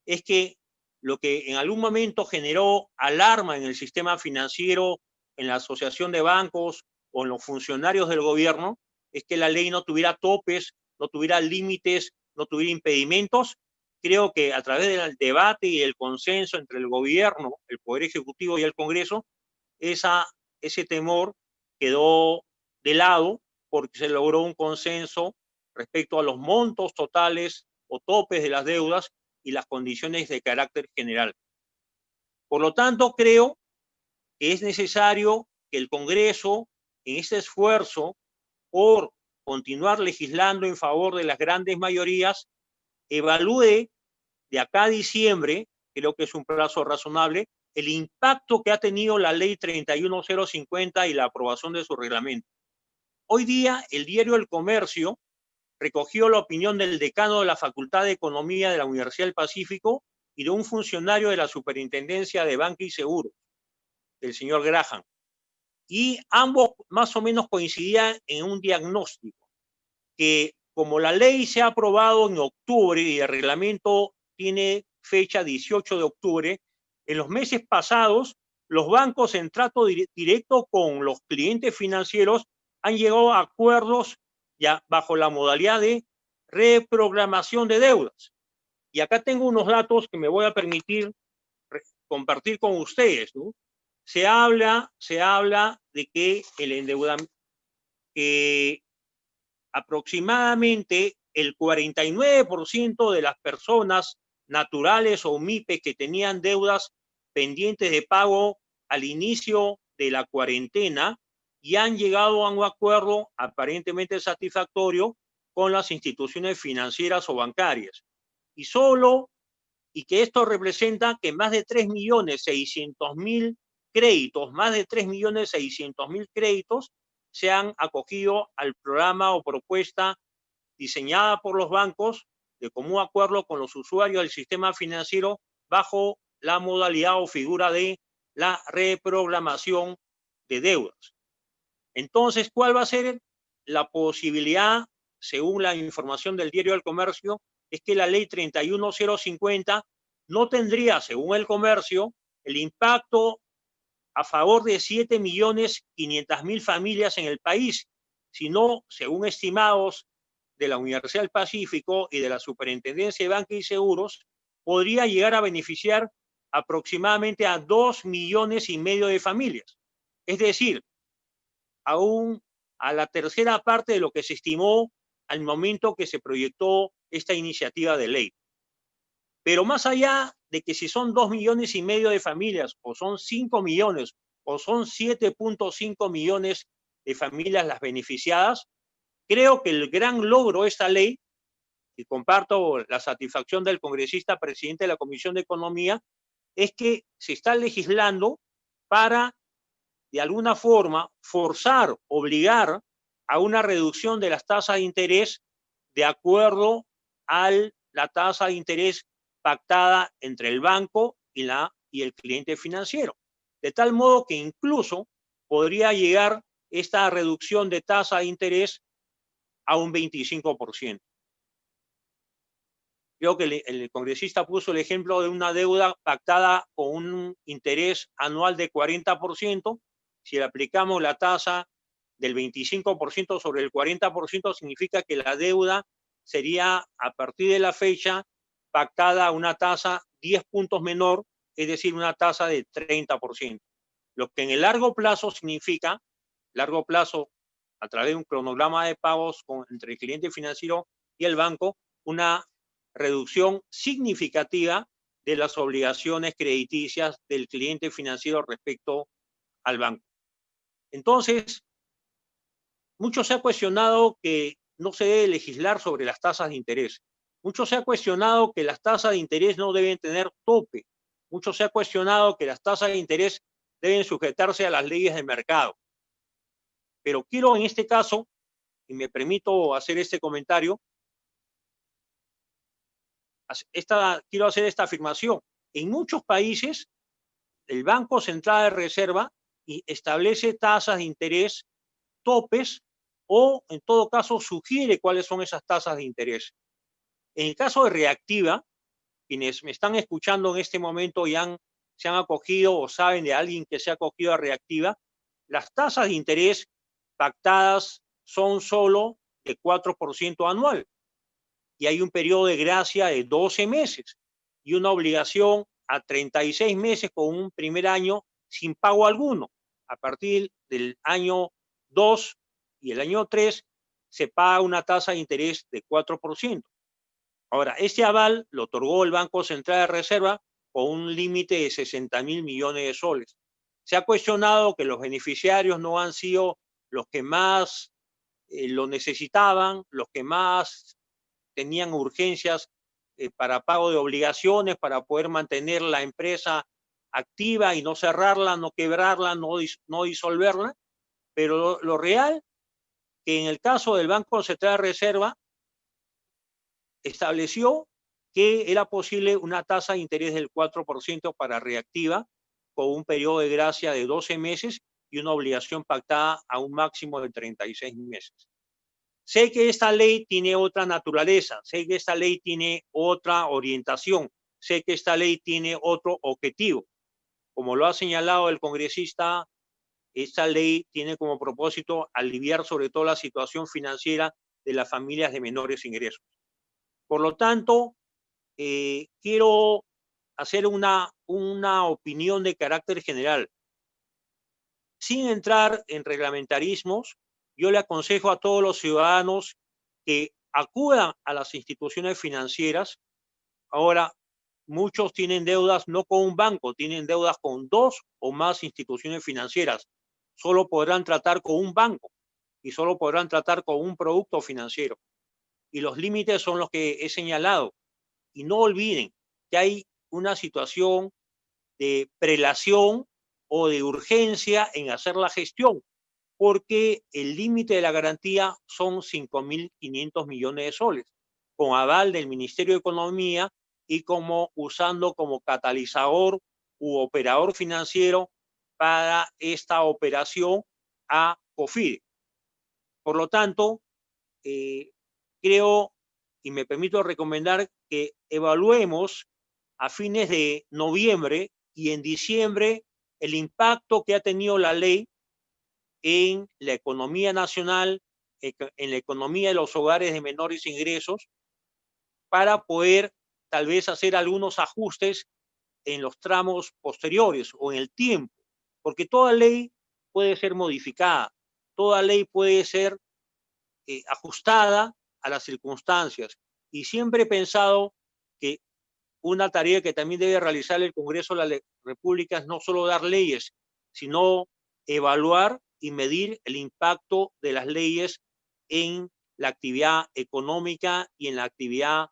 es que lo que en algún momento generó alarma en el sistema financiero, en la asociación de bancos o en los funcionarios del gobierno, es que la ley no tuviera topes, no tuviera límites, no tuviera impedimentos. Creo que a través del debate y el consenso entre el gobierno, el Poder Ejecutivo y el Congreso, ese temor quedó de lado porque se logró un consenso respecto a los montos totales o topes de las deudas y las condiciones de carácter general. Por lo tanto, creo que es necesario que el Congreso, en este esfuerzo por continuar legislando en favor de las grandes mayorías, evalúe de acá a diciembre, creo que es un plazo razonable, el impacto que ha tenido la ley 31050 y la aprobación de su reglamento. Hoy día, el diario El Comercio recogió la opinión del decano de la Facultad de Economía de la Universidad del Pacífico y de un funcionario de la Superintendencia de Banca y Seguros, el señor Graham. Y ambos más o menos coincidían en un diagnóstico, que como la ley se ha aprobado en octubre y el reglamento tiene fecha 18 de octubre, en los meses pasados, los bancos en trato directo con los clientes financieros han llegado a acuerdos ya bajo la modalidad de reprogramación de deudas. Y acá tengo unos datos que me voy a permitir compartir con ustedes, ¿no? Se habla de que el endeudamiento, que aproximadamente el 49% de las personas naturales o MIPES que tenían deudas pendientes de pago al inicio de la cuarentena y han llegado a un acuerdo aparentemente satisfactorio con las instituciones financieras o bancarias. Y que esto representa que más de 3.600.000 créditos, se han acogido al programa o propuesta diseñada por los bancos de común acuerdo con los usuarios del sistema financiero bajo la modalidad o figura de la reprogramación de deudas. Entonces, ¿cuál va a ser la posibilidad, según la información del diario El Comercio? Es que la ley 31050 no tendría, según El Comercio, el impacto a favor de 7.500.000 familias en el país, sino, según estimados de la Universidad del Pacífico y de la Superintendencia de Banca y Seguros, podría llegar a beneficiar aproximadamente a 2,5 millones de familias. Es decir, aún a la tercera parte de lo que se estimó al momento que se proyectó esta iniciativa de ley. Pero más allá de que si son 2,5 millones de familias, o son 5 millones, o son 7.5 millones de familias las beneficiadas, creo que el gran logro de esta ley, y comparto la satisfacción del congresista presidente de la Comisión de Economía, es que se está legislando para, de alguna forma, forzar, obligar a una reducción de las tasas de interés de acuerdo a la tasa de interés pactada entre el banco y el cliente financiero. De tal modo que incluso podría llegar esta reducción de tasa de interés a un 25%. Creo que el congresista puso el ejemplo de una deuda pactada con un interés anual de 40%. Si le aplicamos la tasa del 25% sobre el 40%, significa que la deuda sería, a partir de la fecha, pactada a una tasa 10 puntos menor, es decir, una tasa de 30%. Lo que en el largo plazo significa, largo plazo a través de un cronograma de pagos entre el cliente financiero y el banco, una reducción significativa de las obligaciones crediticias del cliente financiero respecto al banco. Entonces, mucho se ha cuestionado que no se debe legislar sobre las tasas de interés. Mucho se ha cuestionado que las tasas de interés no deben tener tope. Mucho se ha cuestionado que las tasas de interés deben sujetarse a las leyes del mercado. Pero quiero en este caso, y me permito hacer este comentario, quiero hacer esta afirmación. En muchos países, el Banco Central de Reserva establece tasas de interés topes o, en todo caso, sugiere cuáles son esas tasas de interés. En el caso de Reactiva, quienes me están escuchando en este momento y se han acogido o saben de alguien que se ha acogido a Reactiva, las tasas de interés pactadas son solo de 4% anual y hay un periodo de gracia de 12 meses y una obligación a 36 meses con un primer año sin pago alguno. A partir del año 2 y el año 3 se paga una tasa de interés de 4%. Ahora, este aval lo otorgó el Banco Central de Reserva con un límite de 60.000 millones de soles. Se ha cuestionado que los beneficiarios no han sido los que más lo necesitaban, los que más tenían urgencias para pago de obligaciones, para poder mantener la empresa activa y no cerrarla, no quebrarla, no disolverla. Pero lo real, que en el caso del Banco Central de Reserva, estableció que era posible una tasa de interés del 4% para Reactiva, con un periodo de gracia de 12 meses y una obligación pactada a un máximo de 36 meses. Sé que esta ley tiene otra naturaleza, sé que esta ley tiene otra orientación, sé que esta ley tiene otro objetivo. Como lo ha señalado el congresista, esta ley tiene como propósito aliviar sobre todo la situación financiera de las familias de menores ingresos. Por lo tanto, quiero hacer una opinión de carácter general. Sin entrar en reglamentarismos, yo le aconsejo a todos los ciudadanos que acudan a las instituciones financieras. Ahora, muchos tienen deudas no con un banco, tienen deudas con 2 o más instituciones financieras. Solo podrán tratar con un banco y solo podrán tratar con un producto financiero. Y los límites son los que he señalado. Y no olviden que hay una situación de prelación o de urgencia en hacer la gestión, porque el límite de la garantía son 5.500 millones de soles, con aval del Ministerio de Economía y usando como catalizador u operador financiero para esta operación a COFIDE. Por lo tanto, creo y me permito recomendar que evaluemos a fines de noviembre y en diciembre el impacto que ha tenido la ley en la economía nacional, en la economía de los hogares de menores ingresos, para poder tal vez hacer algunos ajustes en los tramos posteriores o en el tiempo, porque toda ley puede ser modificada, toda ley puede ser ajustada a las circunstancias. Y siempre he pensado que una tarea que también debe realizar el Congreso de la República es no solo dar leyes, sino evaluar y medir el impacto de las leyes en la actividad económica y en la actividad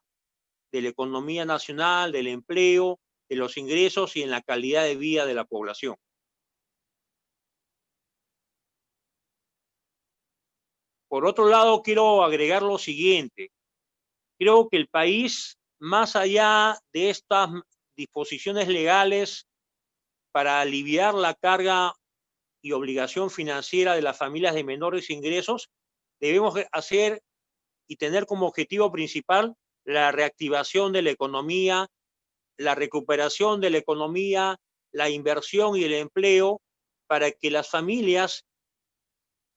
de la economía nacional, del empleo, de los ingresos y en la calidad de vida de la población. Por otro lado, quiero agregar lo siguiente. Creo que el país, más allá de estas disposiciones legales para aliviar la carga y obligación financiera de las familias de menores ingresos, debemos hacer y tener como objetivo principal la reactivación de la economía, la recuperación de la economía, la inversión y el empleo, para que las familias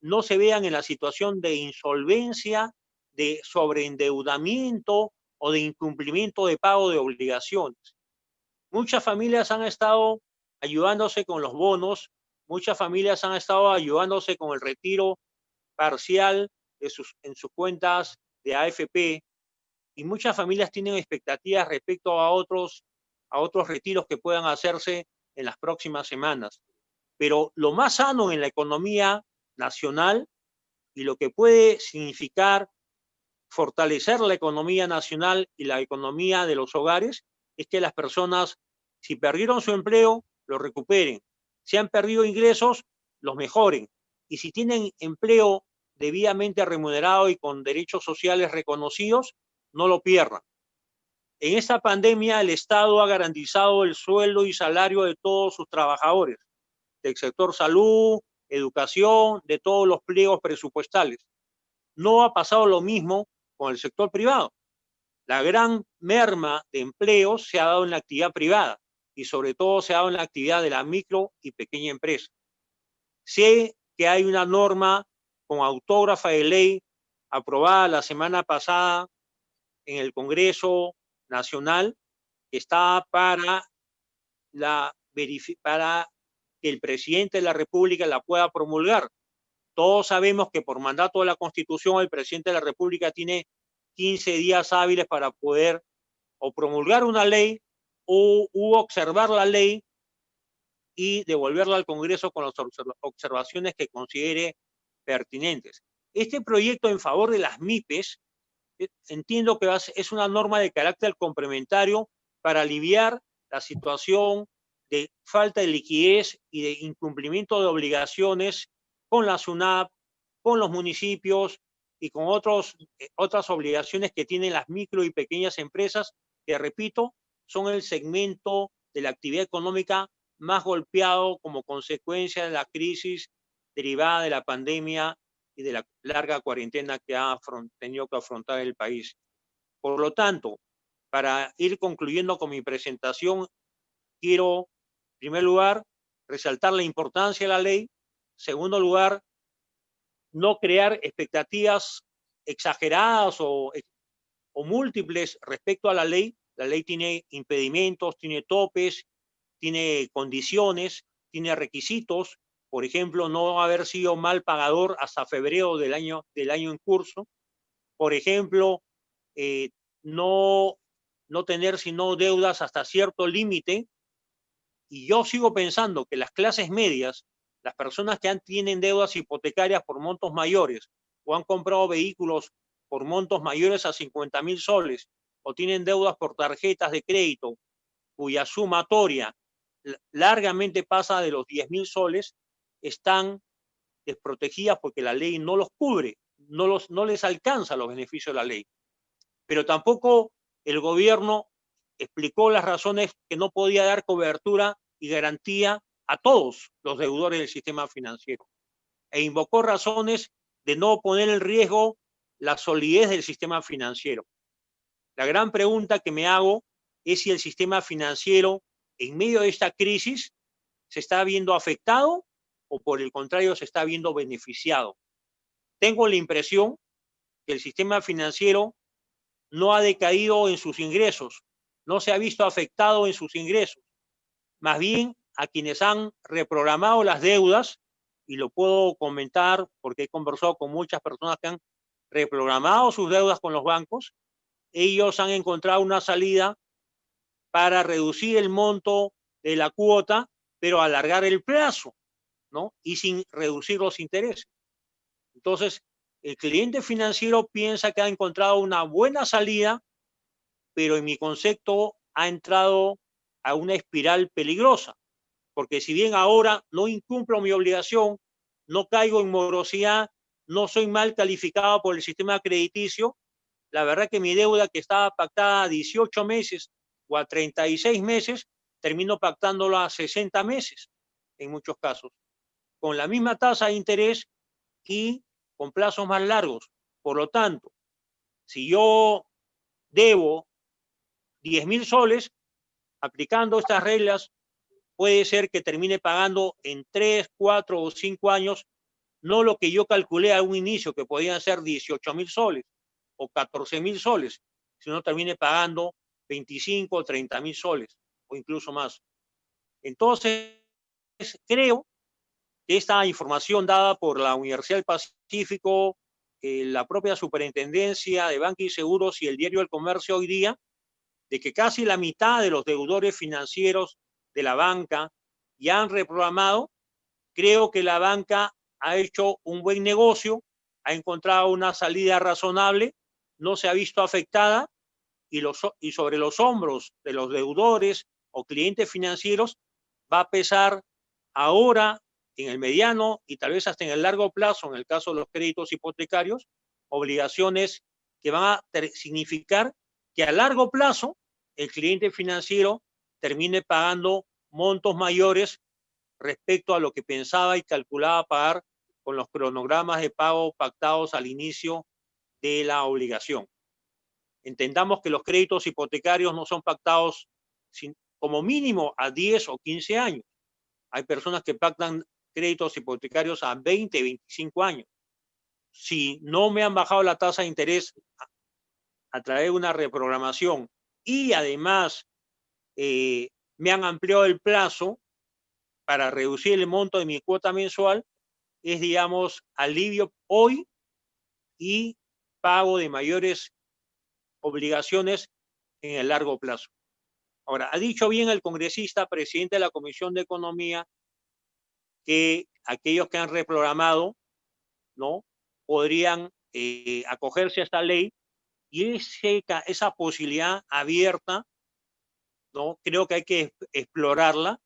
no se vean en la situación de insolvencia, de sobreendeudamiento o de incumplimiento de pago de obligaciones. Muchas familias han estado ayudándose con los bonos, muchas familias han estado ayudándose con el retiro parcial en sus cuentas de AFP, y muchas familias tienen expectativas respecto a otros retiros que puedan hacerse en las próximas semanas. Pero lo más sano en la economía nacional y lo que puede significar fortalecer la economía nacional y la economía de los hogares es que las personas, si perdieron su empleo, lo recuperen. Si han perdido ingresos, los mejoren. Y si tienen empleo debidamente remunerado y con derechos sociales reconocidos, no lo pierdan. En esta pandemia, el Estado ha garantizado el sueldo y salario de todos sus trabajadores, del sector salud, educación, de todos los pliegos presupuestales. No ha pasado lo mismo con el sector privado. La gran merma de empleos se ha dado en la actividad privada y sobre todo se ha dado en la actividad de la micro y pequeña empresa. Sé que hay una norma con autógrafa de ley aprobada la semana pasada en el Congreso Nacional que está para que el presidente de la República la pueda promulgar. Todos sabemos que por mandato de la Constitución el presidente de la República tiene 15 días hábiles para poder o promulgar una ley u observar la ley y devolverla al Congreso con las observaciones que considere pertinentes. Este proyecto en favor de las MIPES, entiendo que es una norma de carácter complementario para aliviar la situación de falta de liquidez y de incumplimiento de obligaciones con la SUNAT, con los municipios y con otras obligaciones que tienen las micro y pequeñas empresas, que repito, son el segmento de la actividad económica más golpeado como consecuencia de la crisis derivada de la pandemia y de la larga cuarentena que ha tenido que afrontar el país. Por lo tanto, para ir concluyendo con mi presentación, quiero, en primer lugar, resaltar la importancia de la ley. En segundo lugar, no crear expectativas exageradas o múltiples respecto a la ley. La ley tiene impedimentos, tiene topes, tiene condiciones, tiene requisitos. Por ejemplo, no haber sido mal pagador hasta febrero del año en curso. Por ejemplo, no tener sino deudas hasta cierto límite. Y yo sigo pensando que las clases medias, las personas que tienen deudas hipotecarias por montos mayores o han comprado vehículos por montos mayores a 50.000 soles o tienen deudas por tarjetas de crédito cuya sumatoria largamente pasa de los 10.000 soles, están desprotegidas porque la ley no los cubre, no les alcanza los beneficios de la ley. Pero tampoco el gobierno explicó las razones que no podía dar cobertura y garantía a todos los deudores del sistema financiero, e invocó razones de no poner en riesgo la solidez del sistema financiero. La gran pregunta que me hago es si el sistema financiero, en medio de esta crisis, se está viendo afectado o por el contrario se está viendo beneficiado. Tengo la impresión que el sistema financiero no ha decaído en sus ingresos, no se ha visto afectado en sus ingresos. Más bien, a quienes han reprogramado las deudas, y lo puedo comentar porque he conversado con muchas personas que han reprogramado sus deudas con los bancos, ellos han encontrado una salida para reducir el monto de la cuota, pero alargar el plazo, ¿no? Y sin reducir los intereses. Entonces, el cliente financiero piensa que ha encontrado una buena salida, pero en mi concepto ha entrado a una espiral peligrosa, porque si bien ahora no incumplo mi obligación, no caigo en morosidad, no soy mal calificado por el sistema crediticio, la verdad que mi deuda que estaba pactada a 18 meses o a 36 meses, termino pactándola a 60 meses en muchos casos, con la misma tasa de interés y con plazos más largos. Por lo tanto, si yo debo 10.000 soles, aplicando estas reglas, puede ser que termine pagando en 3, 4 o 5 años, no lo que yo calculé a un inicio, que podían ser 18.000 soles o 14.000 soles, sino termine pagando 25 o 30.000 soles o incluso más. Entonces, creo que esta información dada por la Universidad del Pacífico, la propia Superintendencia de Banca y Seguros y el Diario del Comercio hoy día, de que casi la mitad de los deudores financieros de la banca ya han reprogramado, creo que la banca ha hecho un buen negocio, ha encontrado una salida razonable, no se ha visto afectada y sobre los hombros de los deudores o clientes financieros va a pesar ahora en el mediano y tal vez hasta en el largo plazo, en el caso de los créditos hipotecarios, obligaciones que van a significar que a largo plazo el cliente financiero termine pagando montos mayores respecto a lo que pensaba y calculaba pagar con los cronogramas de pago pactados al inicio de la obligación. Entendamos que los créditos hipotecarios no son pactados como mínimo a 10 o 15 años. Hay personas que pactan créditos hipotecarios a 20, 25 años. Si no me han bajado la tasa de interés a través de una reprogramación y además me han ampliado el plazo para reducir el monto de mi cuota mensual, es, digamos, alivio hoy y pago de mayores obligaciones en el largo plazo. Ahora, ha dicho bien el congresista, presidente de la Comisión de Economía, que aquellos que han reprogramado, ¿no?, podrían acogerse a esta ley, y esa posibilidad abierta, ¿no?, creo que hay que explorarla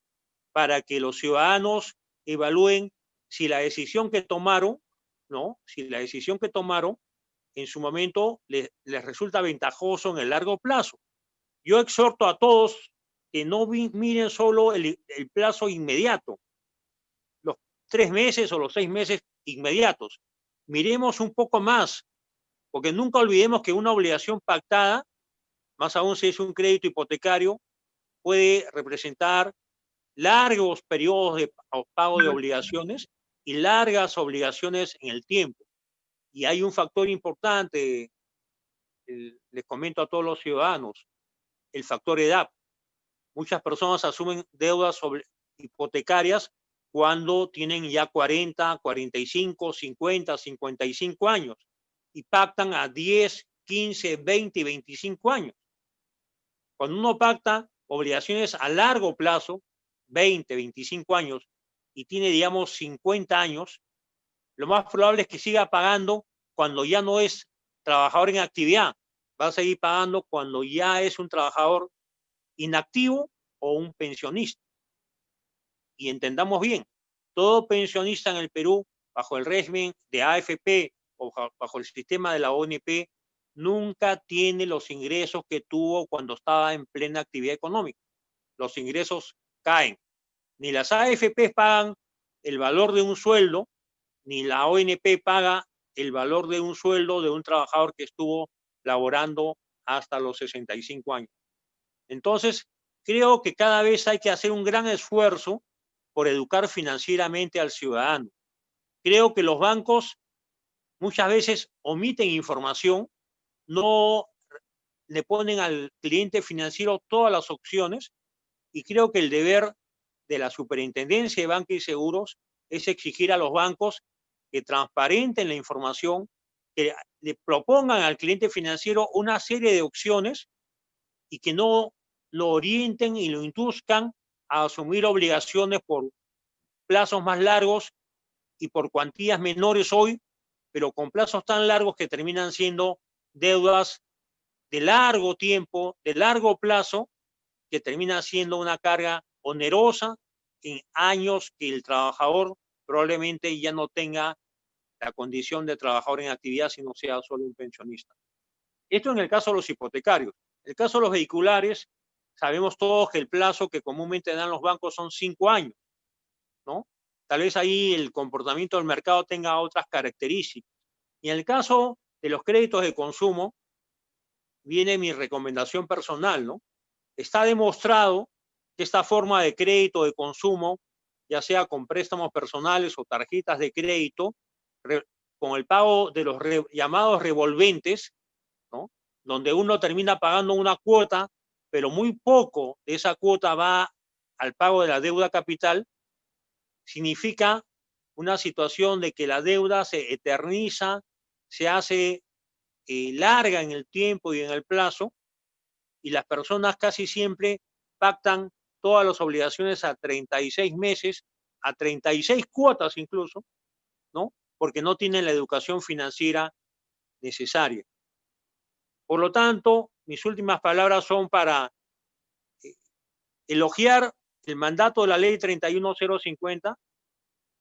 para que los ciudadanos evalúen si la decisión que tomaron, ¿no?, si la decisión que tomaron en su momento les resulta ventajoso en el largo plazo. Yo exhorto a todos que no miren solo el plazo inmediato, los 3 meses o los 6 meses inmediatos. Miremos un poco más, porque nunca olvidemos que una obligación pactada, más aún si es un crédito hipotecario, puede representar largos periodos de pago de obligaciones y largas obligaciones en el tiempo. Y hay un factor importante, les comento a todos los ciudadanos, el factor edad. Muchas personas asumen deudas hipotecarias cuando tienen ya 40, 45, 50, 55 años y pactan a 10, 15, 20 y 25 años. Cuando uno pacta obligaciones a largo plazo, 20, 25 años, y tiene, digamos, 50 años, lo más probable es que siga pagando cuando ya no es trabajador en actividad. Va a seguir pagando cuando ya es un trabajador inactivo o un pensionista. Y entendamos bien, todo pensionista en el Perú, bajo el régimen de AFP o bajo el sistema de la ONP, nunca tiene los ingresos que tuvo cuando estaba en plena actividad económica. Los ingresos caen. Ni las AFP pagan el valor de un sueldo, ni la ONP paga el valor de un sueldo de un trabajador que estuvo laborando hasta los 65 años. Entonces, creo que cada vez hay que hacer un gran esfuerzo por educar financieramente al ciudadano. Creo que los bancos muchas veces omiten información, no le ponen al cliente financiero todas las opciones, y creo que el deber de la Superintendencia de Banca y Seguros es exigir a los bancos que transparenten la información, que le propongan al cliente financiero una serie de opciones y que no lo orienten y lo induzcan a asumir obligaciones por plazos más largos y por cuantías menores hoy, pero con plazos tan largos que terminan siendo deudas de largo tiempo, de largo plazo, que termina siendo una carga onerosa en años que el trabajador probablemente ya no tenga la condición de trabajador en actividad, sino sea solo un pensionista. Esto en el caso de los hipotecarios. En el caso de los vehiculares, sabemos todos que el plazo que comúnmente dan los bancos son 5 años, ¿no? Tal vez ahí el comportamiento del mercado tenga otras características. Y en el caso de los créditos de consumo, viene mi recomendación personal, ¿no? Está demostrado que esta forma de crédito de consumo, ya sea con préstamos personales o tarjetas de crédito, con el pago de los llamados revolventes, ¿no?, donde uno termina pagando una cuota, pero muy poco de esa cuota va al pago de la deuda capital, significa una situación de que la deuda se eterniza, se hace larga en el tiempo y en el plazo, y las personas casi siempre pactan todas las obligaciones a 36 meses, a 36 cuotas incluso, ¿no? Porque no tienen la educación financiera necesaria. Por lo tanto, mis últimas palabras son para elogiar el mandato de la ley 31050,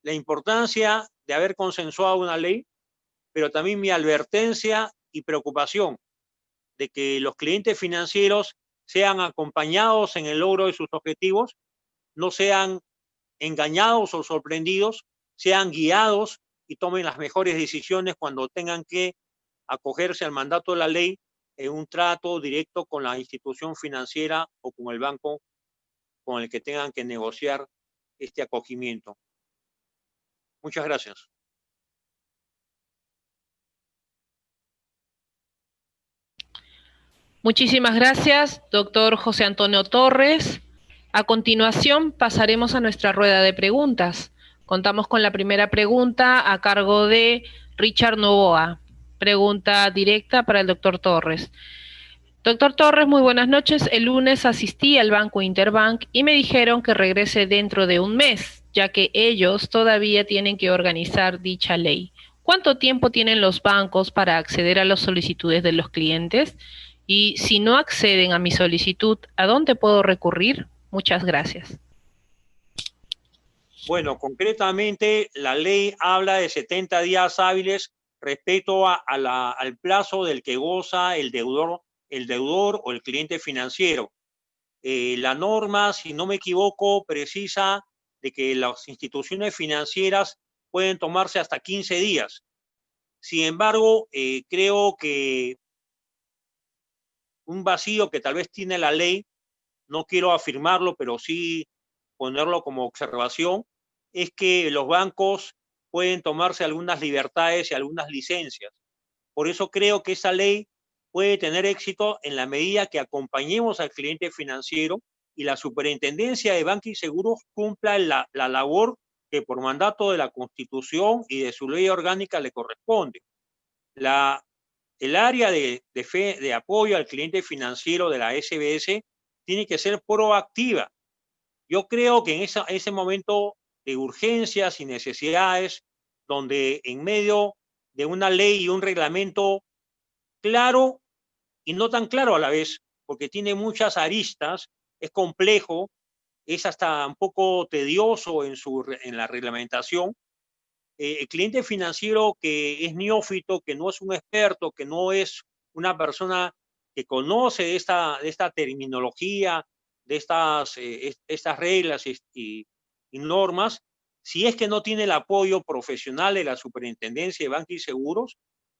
la importancia de haber consensuado una ley, pero también mi advertencia y preocupación de que los clientes financieros sean acompañados en el logro de sus objetivos, no sean engañados o sorprendidos, sean guiados y tomen las mejores decisiones cuando tengan que acogerse al mandato de la ley en un trato directo con la institución financiera o con el banco con el que tengan que negociar este acogimiento. Muchas gracias. Muchísimas gracias, doctor José Antonio Torres. A continuación pasaremos a nuestra rueda de preguntas. Contamos con la primera pregunta a cargo de Richard Novoa. Pregunta directa para el doctor Torres. Doctor Torres, muy buenas noches. El lunes asistí al Banco Interbank y me dijeron que regrese dentro de un mes, ya que ellos todavía tienen que organizar dicha ley. ¿Cuánto tiempo tienen los bancos para acceder a las solicitudes de los clientes? Y si no acceden a mi solicitud, ¿a dónde puedo recurrir? Muchas gracias. Bueno, concretamente la ley habla de 70 días hábiles respecto al plazo del que goza el deudor o el cliente financiero. La norma, si no me equivoco, precisa de que las instituciones financieras pueden tomarse hasta 15 días. Sin embargo, creo que un vacío que tal vez tiene la ley, no quiero afirmarlo, pero sí ponerlo como observación, es que los bancos pueden tomarse algunas libertades y algunas licencias. Por eso creo que esa ley puede tener éxito en la medida que acompañemos al cliente financiero y la Superintendencia de Banca y Seguros cumpla la labor que por mandato de la Constitución y de su ley orgánica le corresponde. El área de apoyo al cliente financiero de la SBS tiene que ser proactiva. Yo creo que en ese momento de urgencias y necesidades, donde en medio de una ley y un reglamento claro y no tan claro a la vez, porque tiene muchas aristas, es complejo, es hasta un poco tedioso en la reglamentación. El cliente financiero que es neófito, que no es un experto, que no es una persona que conoce de esta terminología, de estas reglas y normas, si es que no tiene el apoyo profesional de la Superintendencia de Banca y Seguros,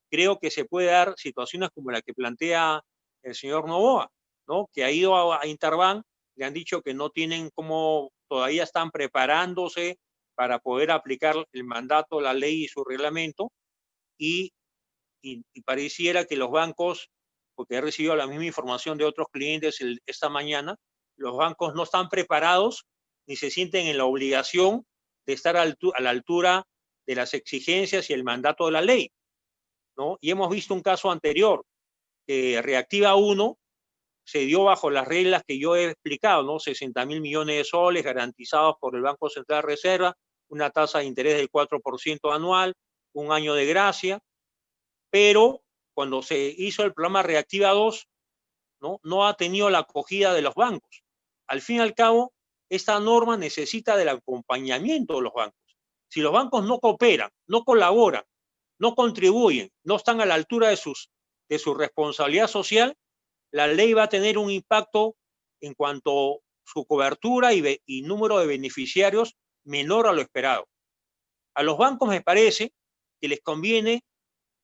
creo que se puede dar situaciones como la que plantea el señor Novoa, ¿no? Que ha ido a Interbank, le han dicho que no tienen cómo, todavía están preparándose para poder aplicar el mandato, la ley y su reglamento, y pareciera que los bancos, porque he recibido la misma información de otros clientes esta mañana, los bancos no están preparados ni se sienten en la obligación de estar a la altura de las exigencias y el mandato de la ley, ¿no? Y hemos visto un caso anterior, que Reactiva 1 se dio bajo las reglas que yo he explicado, ¿no? 60.000 millones de soles garantizados por el Banco Central de Reserva, una tasa de interés del 4% anual, un año de gracia, pero cuando se hizo el programa Reactiva 2, no ha tenido la acogida de los bancos. Al fin y al cabo, esta norma necesita del acompañamiento de los bancos. Si los bancos no cooperan, no colaboran, no contribuyen, no están a la altura de su responsabilidad social, la ley va a tener un impacto en cuanto a su cobertura y número de beneficiarios menor a lo esperado. A los bancos me parece que les conviene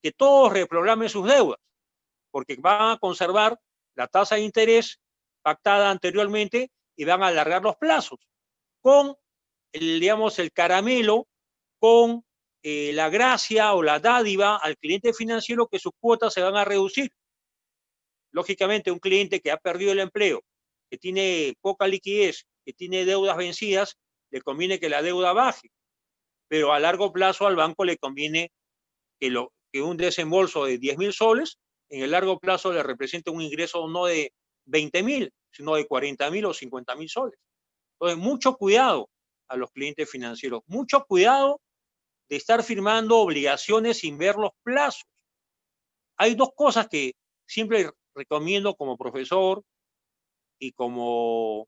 que todos reprogramen sus deudas, porque van a conservar la tasa de interés pactada anteriormente y van a alargar los plazos, con el caramelo, con la gracia o la dádiva al cliente financiero que sus cuotas se van a reducir. Lógicamente, un cliente que ha perdido el empleo, que tiene poca liquidez, que tiene deudas vencidas, le conviene que la deuda baje. pero a largo plazo al banco le conviene que un desembolso de 10.000 soles en el largo plazo le represente un ingreso no de 20.000, sino de 40.000 o 50.000 soles. Entonces, mucho cuidado a los clientes financieros, mucho cuidado de estar firmando obligaciones sin ver los plazos. Hay dos cosas que siempre recomiendo como profesor y como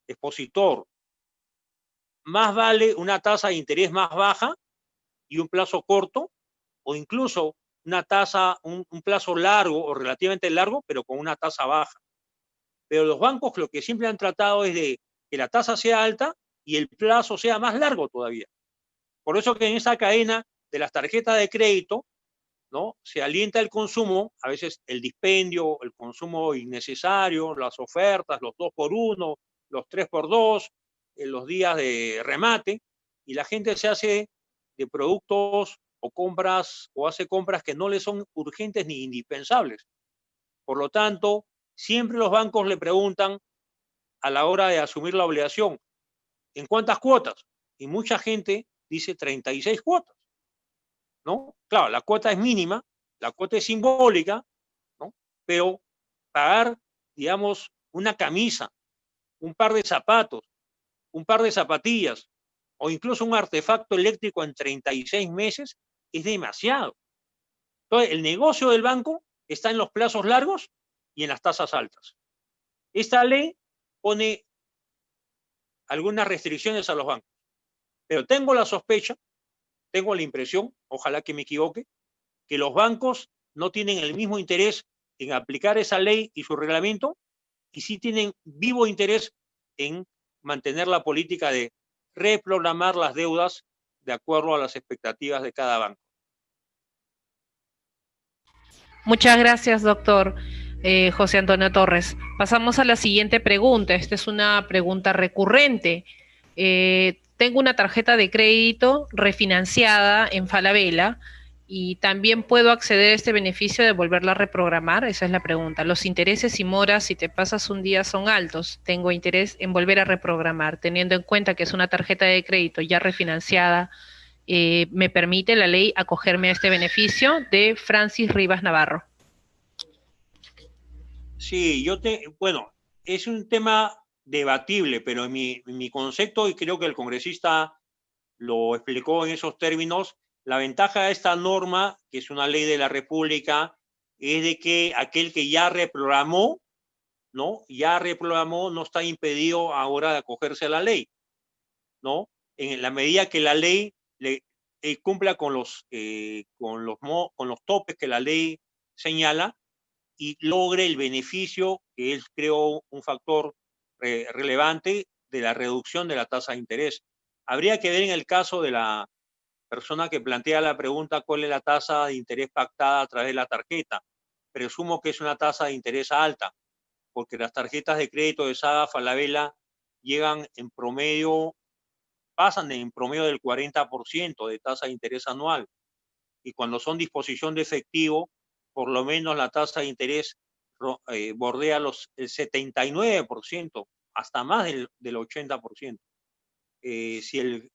expositor. Más vale una tasa de interés más baja y un plazo corto, o incluso una tasa, un plazo largo o relativamente largo, pero con una tasa baja. Pero los bancos lo que siempre han tratado es de que la tasa sea alta y el plazo sea más largo todavía. Por eso que en esa cadena de las tarjetas de crédito, ¿no?, se alienta el consumo, a veces el dispendio, el consumo innecesario, las ofertas, los 2x1, los 3x2, los días de remate, y la gente se hace de productos o compras o hace compras que no le son urgentes ni indispensables. Por lo tanto, siempre los bancos le preguntan a la hora de asumir la obligación, ¿en cuántas cuotas? Y mucha gente dice 36 cuotas, ¿no? Claro, la cuota es mínima, la cuota es simbólica, ¿no? Pero pagar, digamos, una camisa, un par de zapatos, un par de zapatillas o incluso un artefacto eléctrico en 36 meses es demasiado. Entonces, el negocio del banco está en los plazos largos y en las tasas altas. Esta ley pone algunas restricciones a los bancos, pero tengo la sospecha, tengo la impresión, ojalá que me equivoque, que los bancos no tienen el mismo interés en aplicar esa ley y su reglamento, y sí tienen vivo interés en mantener la política de reprogramar las deudas de acuerdo a las expectativas de cada banco. Muchas gracias, doctor José Antonio Torres. Pasamos a la siguiente pregunta. Esta es una pregunta recurrente. Tengo una tarjeta de crédito refinanciada en Falabella y también puedo acceder a este beneficio de volverla a reprogramar. Esa es la pregunta. Los intereses y moras, si te pasas un día, son altos. Tengo interés en volver a reprogramar, teniendo en cuenta que es una tarjeta de crédito ya refinanciada. Me permite la ley acogerme a este beneficio. De Francis Rivas Navarro. Sí, bueno, es un tema debatible, pero en mi concepto, y creo que el congresista lo explicó en esos términos, la ventaja de esta norma, que es una ley de la República, es de que aquel que ya reprogramó, ¿no? Ya reprogramó, no está impedido ahora de acogerse a la ley, ¿no? En la medida que la ley cumpla con los topes que la ley señala y logre el beneficio, que es, creo, un factor relevante de la reducción de la tasa de interés. Habría que ver en el caso de la persona que plantea la pregunta cuál es la tasa de interés pactada a través de la tarjeta. Presumo que es una tasa de interés alta, porque las tarjetas de crédito de Saga Falabella llegan en promedio, pasan en promedio del 40% de tasa de interés anual. Y cuando son disposición de efectivo, por lo menos la tasa de interés bordea el 79%, hasta más del 80%. En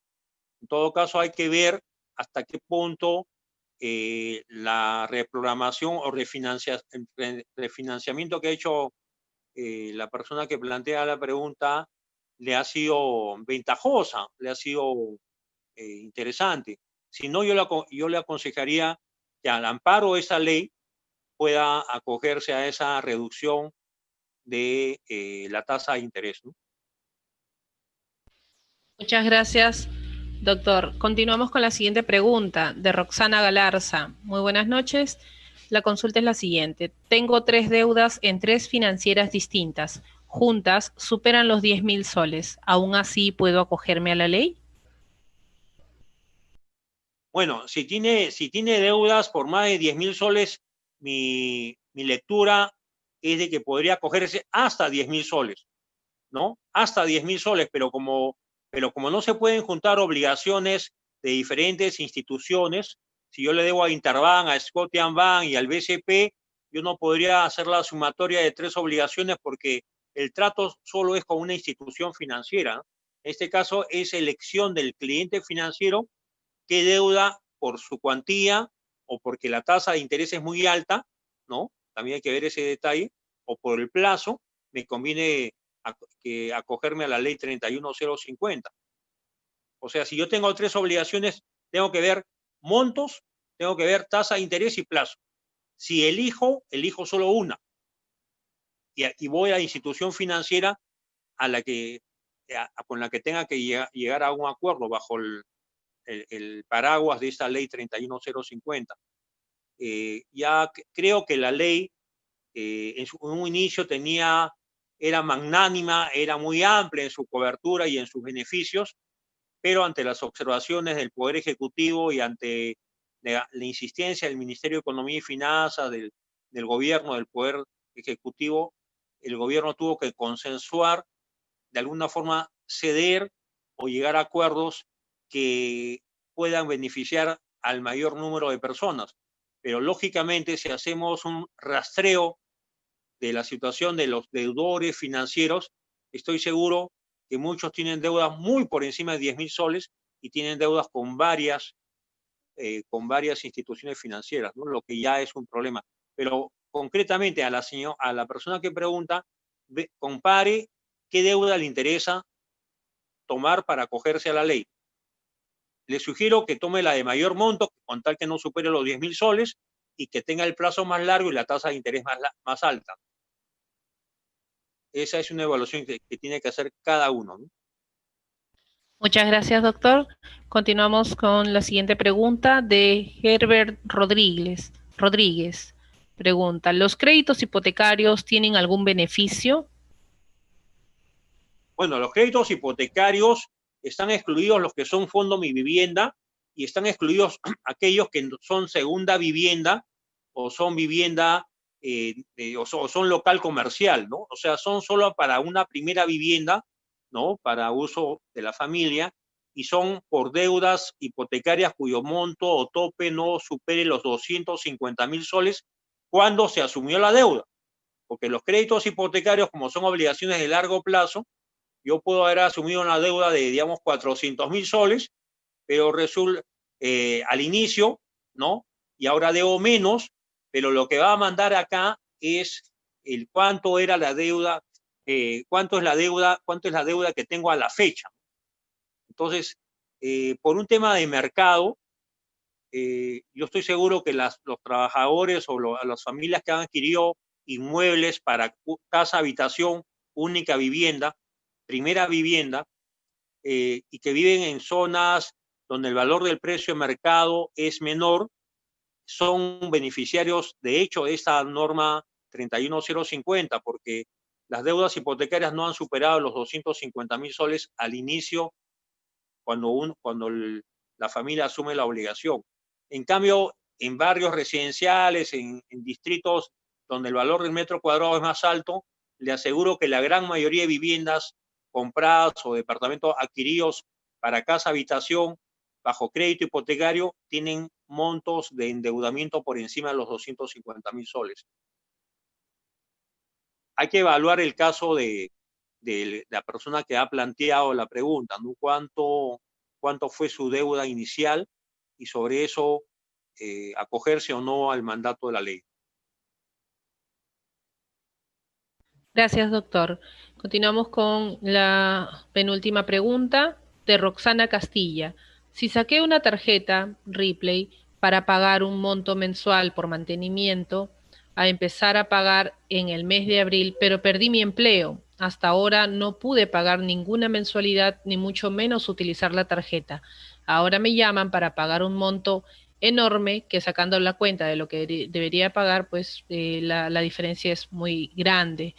todo caso, hay que ver hasta qué punto la reprogramación o refinanciamiento que ha hecho la persona que plantea la pregunta le ha sido ventajosa, le ha sido interesante. Si no, yo le aconsejaría que al amparo de esa ley pueda acogerse a esa reducción de la tasa de interés, ¿no? Muchas gracias, doctor. Continuamos con la siguiente pregunta de Roxana Galarza. Muy buenas noches. La consulta es la siguiente. Tengo 3 deudas en 3 financieras distintas. Juntas superan los 10.000 soles. ¿Aún así puedo acogerme a la ley? Bueno, si tiene deudas por más de 10.000 soles, mi lectura es de que podría acogerse hasta 10.000 soles, ¿no? Hasta 10.000 soles, pero como no se pueden juntar obligaciones de diferentes instituciones, si yo le debo a Interbank, a Scotiabank y al BCP, yo no podría hacer la sumatoria de 3 obligaciones porque el trato solo es con una institución financiera, ¿no? En este caso es elección del cliente financiero qué deuda por su cuantía o porque la tasa de interés es muy alta, ¿no? También hay que ver ese detalle, o por el plazo, me conviene acogerme a la ley 31050. O sea, si yo tengo 3 obligaciones, tengo que ver montos, tengo que ver tasa de interés y plazo. Si elijo solo una. Y voy a la institución financiera con la que tenga que llegar a un acuerdo bajo el paraguas de esta ley 31050. Ya creo que la ley en un inicio era magnánima, era muy amplia en su cobertura y en sus beneficios, pero ante las observaciones del Poder Ejecutivo y ante la insistencia del Ministerio de Economía y Finanzas, del gobierno, del Poder Ejecutivo, el gobierno tuvo que consensuar, de alguna forma ceder o llegar a acuerdos que puedan beneficiar al mayor número de personas. Pero lógicamente, si hacemos un rastreo de la situación de los deudores financieros, estoy seguro que muchos tienen deudas muy por encima de 10.000 soles y tienen deudas con varias instituciones financieras, ¿no? Lo que ya es un problema. Pero concretamente a la persona que pregunta, compare qué deuda le interesa tomar para acogerse a la ley. Le sugiero que tome la de mayor monto, con tal que no supere los 10.000 soles y que tenga el plazo más largo y la tasa de interés más alta. Esa es una evaluación que tiene que hacer cada uno, ¿no? Muchas gracias, doctor. Continuamos con la siguiente pregunta de Herbert Rodríguez. Pregunta, ¿los créditos hipotecarios tienen algún beneficio? Bueno, los créditos hipotecarios están excluidos los que son Fondo Mi Vivienda y están excluidos aquellos que son segunda vivienda o son vivienda o son local comercial, ¿no? O sea, son solo para una primera vivienda, ¿no? Para uso de la familia, y son por deudas hipotecarias cuyo monto o tope no supere los 250.000 soles cuando se asumió la deuda. Porque los créditos hipotecarios, como son obligaciones de largo plazo, yo puedo haber asumido una deuda de, digamos, 400.000 soles, pero resulta al inicio, ¿no? Y ahora debo menos, pero lo que va a mandar acá es el cuánto era la deuda, cuánto es la deuda que tengo a la fecha. Entonces, por un tema de mercado, yo estoy seguro que los trabajadores o las familias que han adquirido inmuebles para casa, habitación, única vivienda, primera vivienda, y que viven en zonas donde el valor del precio de mercado es menor, son beneficiarios de hecho de esta norma 31050, porque las deudas hipotecarias no han superado los 250.000 soles al inicio cuando la familia asume la obligación. En cambio, en barrios residenciales, en distritos donde el valor del metro cuadrado es más alto, le aseguro que la gran mayoría de viviendas compradas o departamentos adquiridos para casa habitación bajo crédito hipotecario tienen montos de endeudamiento por encima de los 250.000 soles. Hay que evaluar el caso de la persona que ha planteado la pregunta, ¿no? ¿Cuánto fue su deuda inicial? Y sobre eso acogerse o no al mandato de la ley. Gracias, doctor. Continuamos con la penúltima pregunta de Roxana Castilla. Si saqué una tarjeta Ripley para pagar un monto mensual por mantenimiento, a empezar a pagar en el mes de abril, pero perdí mi empleo. Hasta ahora no pude pagar ninguna mensualidad, ni mucho menos utilizar la tarjeta. Ahora me llaman para pagar un monto enorme que, sacando la cuenta de lo que debería pagar, pues la diferencia es muy grande.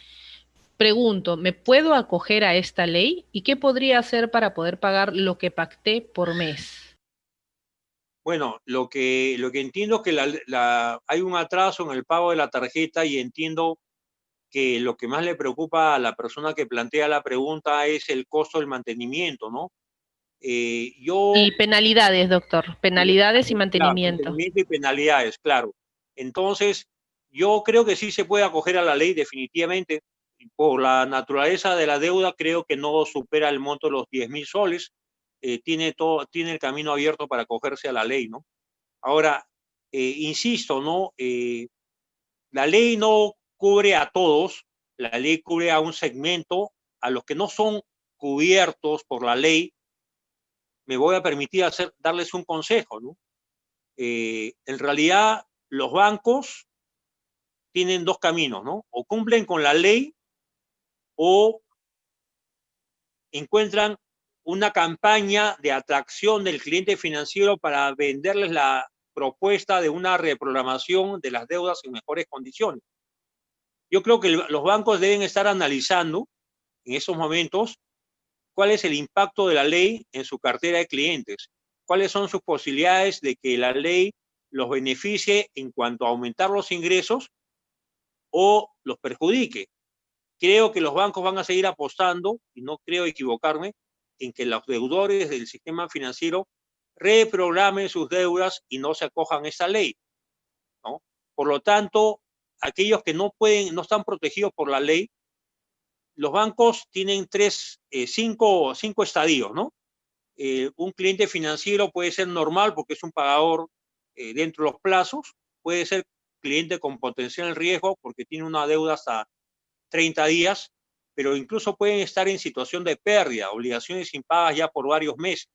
Pregunto, ¿me puedo acoger a esta ley? ¿Y qué podría hacer para poder pagar lo que pacté por mes? Bueno, lo que entiendo es que hay un atraso en el pago de la tarjeta, y entiendo que lo que más le preocupa a la persona que plantea la pregunta es el costo del mantenimiento, ¿no? Y penalidades, doctor, penalidades y Claro, mantenimiento. mantenimiento y penalidades, claro. Entonces, yo creo que sí se puede acoger a la ley definitivamente. Por la naturaleza de la deuda, creo que no supera el monto de los 10.000 soles. tiene el camino abierto para acogerse a la ley, ¿no? Ahora, insisto, ¿no? La ley no cubre a todos, la ley cubre a un segmento, a los que no son cubiertos por la ley. Me voy a permitir darles un consejo, ¿no? En realidad, los bancos tienen dos caminos, ¿no? O cumplen con la ley o encuentran una campaña de atracción del cliente financiero para venderles la propuesta de una reprogramación de las deudas en mejores condiciones. Yo creo que los bancos deben estar analizando en esos momentos cuál es el impacto de la ley en su cartera de clientes, cuáles son sus posibilidades de que la ley los beneficie en cuanto a aumentar los ingresos o los perjudique. Creo que los bancos van a seguir apostando, y no creo equivocarme, en que los deudores del sistema financiero reprogramen sus deudas y no se acojan a esa ley, ¿no? Por lo tanto, aquellos que no están protegidos por la ley, los bancos tienen cinco estadios, ¿no? Un cliente financiero puede ser normal porque es un pagador dentro de los plazos, puede ser cliente con potencial riesgo porque tiene una deuda hasta 30 días, pero incluso pueden estar en situación de pérdida, obligaciones impagas ya por varios meses.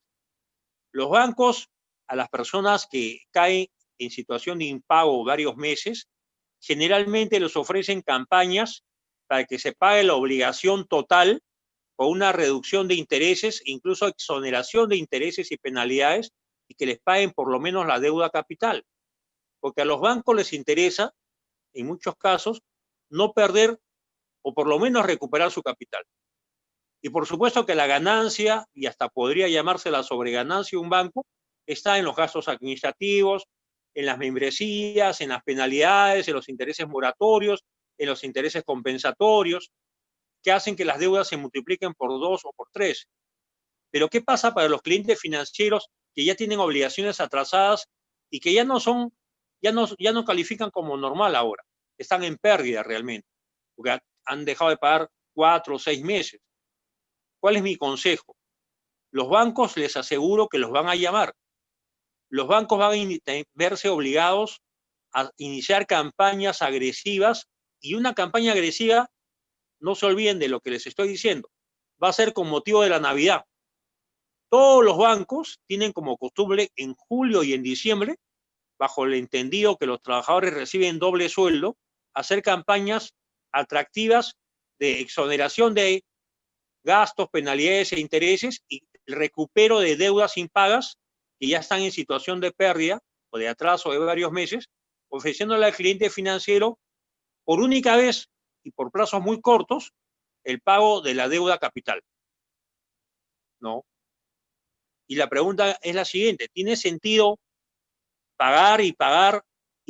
Los bancos, a las personas que caen en situación de impago varios meses, generalmente les ofrecen campañas para que se pague la obligación total con una reducción de intereses, incluso exoneración de intereses y penalidades, y que les paguen por lo menos la deuda capital. Porque a los bancos les interesa, en muchos casos, no perder o por lo menos recuperar su capital. Y por supuesto que la ganancia, y hasta podría llamarse la sobreganancia de un banco, está en los gastos administrativos, en las membresías, en las penalidades, en los intereses moratorios, en los intereses compensatorios, que hacen que las deudas se multipliquen por 2 o por 3. Pero ¿qué pasa para los clientes financieros que ya tienen obligaciones atrasadas y que ya no califican como normal ahora? Están en pérdida realmente, porque han dejado de pagar 4 o 6 meses. ¿Cuál es mi consejo? Los bancos, les aseguro que los van a llamar. Los bancos van a verse obligados a iniciar campañas agresivas, y una campaña agresiva, no se olviden de lo que les estoy diciendo, va a ser con motivo de la Navidad. Todos los bancos tienen como costumbre en julio y en diciembre, bajo el entendido que los trabajadores reciben doble sueldo, hacer campañas atractivas de exoneración de gastos, penalidades e intereses y el recupero de deudas impagas que ya están en situación de pérdida o de atraso de varios meses, ofreciéndole al cliente financiero por única vez y por plazos muy cortos el pago de la deuda capital, ¿no? Y la pregunta es la siguiente: ¿tiene sentido pagar y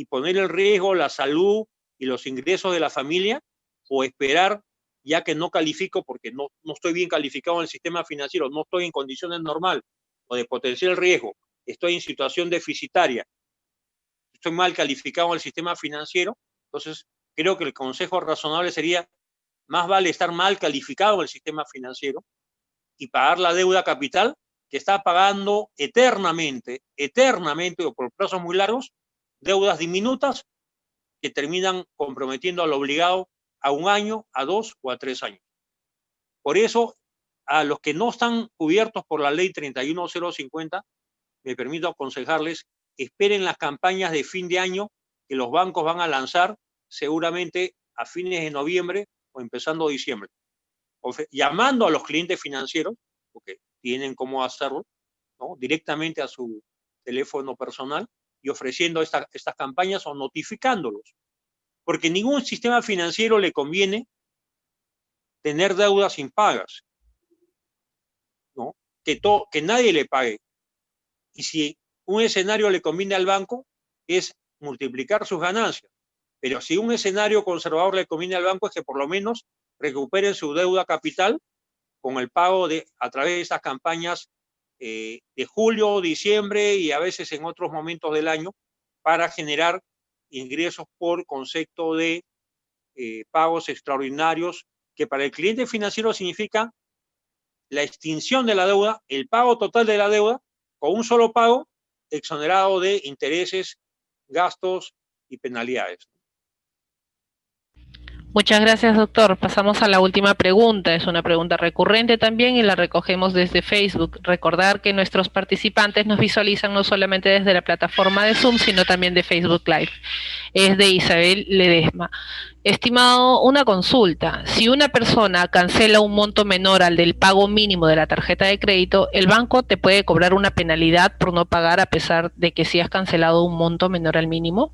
poner en riesgo la salud y los ingresos de la familia, o esperar, ya que no califico porque no estoy bien calificado en el sistema financiero, no estoy en condiciones normales o de potencial riesgo, estoy en situación deficitaria, estoy mal calificado en el sistema financiero? Entonces, creo que el consejo razonable sería: más vale estar mal calificado en el sistema financiero y pagar la deuda capital, que está pagando eternamente o por plazos muy largos, deudas diminutas que terminan comprometiendo al obligado a 1 año, a 2 o a 3 años. Por eso, a los que no están cubiertos por la ley 31050, me permito aconsejarles: esperen las campañas de fin de año que los bancos van a lanzar seguramente a fines de noviembre o empezando diciembre, llamando a los clientes financieros, porque tienen cómo hacerlo, ¿no?, directamente a su teléfono personal, y ofreciendo estas campañas o notificándolos. Porque ningún sistema financiero le conviene tener deudas impagas, ¿no? Que nadie le pague. Y si un escenario le conviene al banco, es multiplicar sus ganancias. Pero si un escenario conservador le conviene al banco, es que por lo menos recuperen su deuda capital con el pago a través de estas campañas de julio, diciembre y a veces en otros momentos del año, para generar ingresos por concepto de pagos extraordinarios, que para el cliente financiero significa la extinción de la deuda, el pago total de la deuda, con un solo pago, exonerado de intereses, gastos y penalidades. Muchas gracias, doctor. Pasamos a la última pregunta. Es una pregunta recurrente también y la recogemos desde Facebook. Recordar que nuestros participantes nos visualizan no solamente desde la plataforma de Zoom, sino también de Facebook Live. Es de Isabel Ledesma. Estimado, una consulta. Si una persona cancela un monto menor al del pago mínimo de la tarjeta de crédito, ¿el banco te puede cobrar una penalidad por no pagar a pesar de que sí has cancelado un monto menor al mínimo?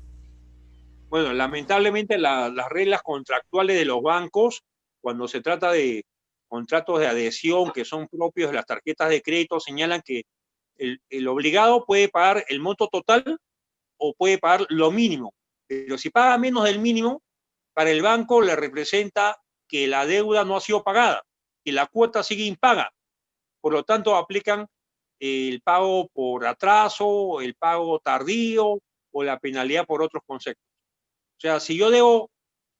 Bueno, lamentablemente las reglas contractuales de los bancos, cuando se trata de contratos de adhesión que son propios de las tarjetas de crédito, señalan que el obligado puede pagar el monto total o puede pagar lo mínimo. Pero si paga menos del mínimo, para el banco le representa que la deuda no ha sido pagada, que la cuota sigue impaga. Por lo tanto, aplican el pago por atraso, el pago tardío o la penalidad por otros conceptos. O sea, si yo debo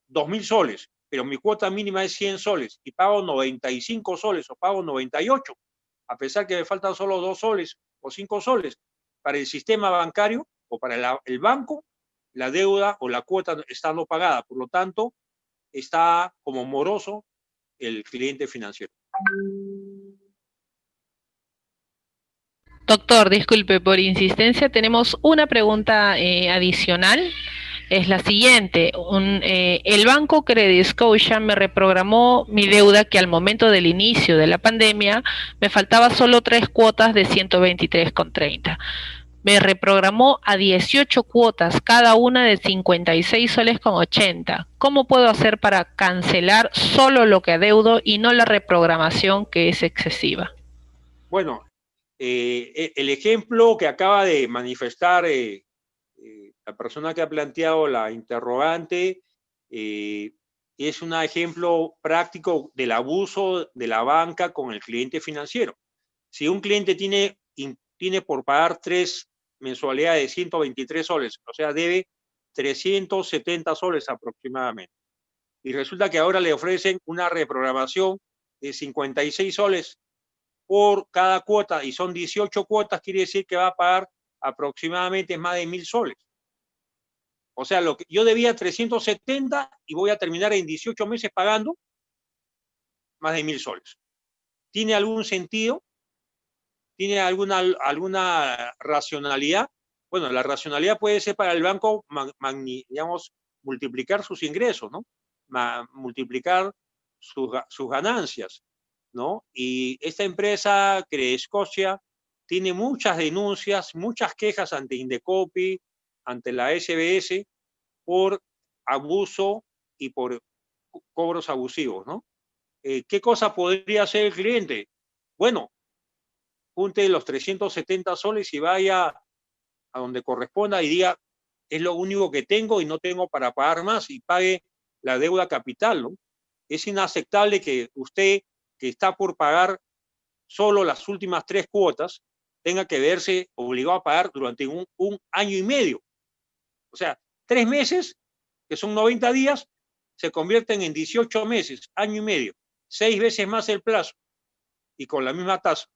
2.000 soles, pero mi cuota mínima es 100 soles y pago 95 soles o pago 98, a pesar que me faltan solo 2 soles o 5 soles, para el sistema bancario o para el banco, la deuda o la cuota está no pagada. Por lo tanto, está como moroso el cliente financiero. Doctor, disculpe, por insistencia tenemos una pregunta adicional. Es la siguiente. El banco Credit Scotia me reprogramó mi deuda que al momento del inicio de la pandemia me faltaba solo 3 cuotas de 123,30. Me reprogramó a 18 cuotas, cada una de 56 soles con 80. ¿Cómo puedo hacer para cancelar solo lo que adeudo y no la reprogramación que es excesiva? Bueno, el ejemplo que acaba de manifestar la persona que ha planteado la interrogante es un ejemplo práctico del abuso de la banca con el cliente financiero. Si un cliente tiene por pagar 3 mensualidades de 123 soles, o sea, debe 370 soles aproximadamente, y resulta que ahora le ofrecen una reprogramación de 56 soles por cada cuota y son 18 cuotas, quiere decir que va a pagar aproximadamente más de 1.000 soles. O sea, lo que yo debía 370 y voy a terminar en 18 meses pagando más de 1.000 soles. ¿Tiene algún sentido? ¿Tiene alguna racionalidad? Bueno, la racionalidad puede ser para el banco, digamos, multiplicar sus ingresos, ¿no? Multiplicar sus ganancias, ¿no? Y esta empresa, Credit Scotia, tiene muchas denuncias, muchas quejas ante Indecopi, ante la SBS, por abuso y por cobros abusivos, ¿no? ¿Qué cosa podría hacer el cliente? Bueno, junte los 370 soles y vaya a donde corresponda y diga, es lo único que tengo y no tengo para pagar más, y pague la deuda capital, ¿no? Es inaceptable que usted, que está por pagar solo las últimas 3 cuotas, tenga que verse obligado a pagar durante un año y medio. O sea, 3 meses, que son 90 días, se convierten en 18 meses, año y medio, 6 veces más el plazo y con la misma tasa.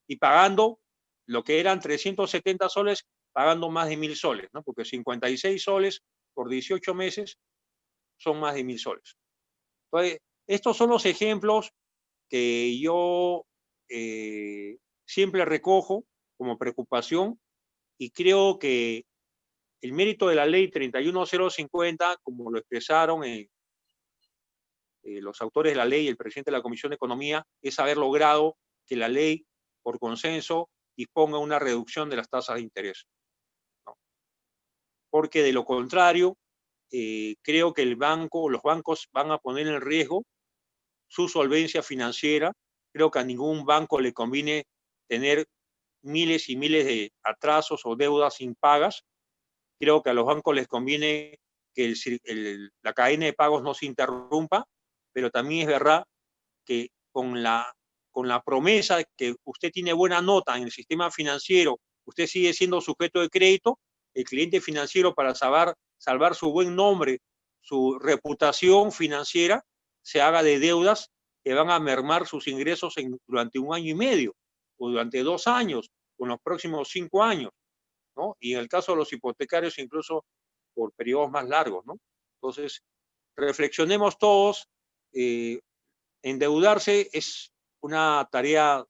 Y pagando lo que eran 370 soles, pagando más de 1.000 soles, ¿no? Porque 56 soles por 18 meses son más de 1.000 soles. Entonces, estos son los ejemplos que yo siempre recojo como preocupación, y creo que el mérito de la ley 31050, como lo expresaron los autores de la ley y el presidente de la Comisión de Economía, es haber logrado que la ley, por consenso, disponga una reducción de las tasas de interés, ¿no? Porque de lo contrario, creo que los bancos van a poner en riesgo su solvencia financiera. Creo que a ningún banco le conviene tener miles y miles de atrasos o deudas impagas. Creo que a los bancos les conviene que la cadena de pagos no se interrumpa, pero también es verdad que con la promesa de que usted tiene buena nota en el sistema financiero, usted sigue siendo sujeto de crédito, el cliente financiero, para salvar su buen nombre, su reputación financiera, se haga de deudas que van a mermar sus ingresos durante 1 año y medio, o durante 2 años, o en los próximos 5 años, ¿no? Y en el caso de los hipotecarios, incluso por periodos más largos, ¿no? Entonces, reflexionemos todos. Endeudarse es una tarea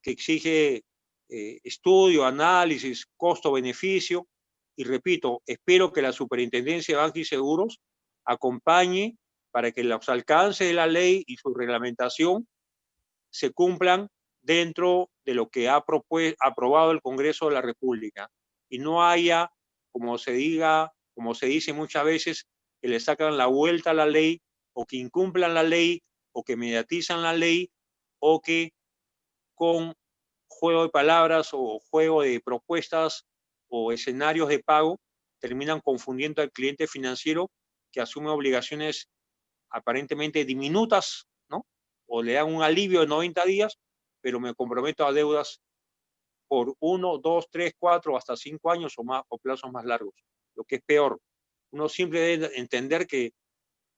que exige estudio, análisis, costo-beneficio, y repito, espero que la Superintendencia de Bancos y Seguros acompañe para que los alcances de la ley y su reglamentación se cumplan dentro de lo que ha aprobado el Congreso de la República, y no haya, como se dice muchas veces, que le sacan la vuelta a la ley, o que incumplan la ley, o que mediatizan la ley, o que con juego de palabras o juego de propuestas o escenarios de pago terminan confundiendo al cliente financiero, que asume obligaciones aparentemente diminutas, ¿no? O le dan un alivio de 90 días, pero me comprometo a deudas por 1, 2, 3, 4, hasta 5 años o más, o plazos más largos. Lo que es peor, uno siempre debe entender que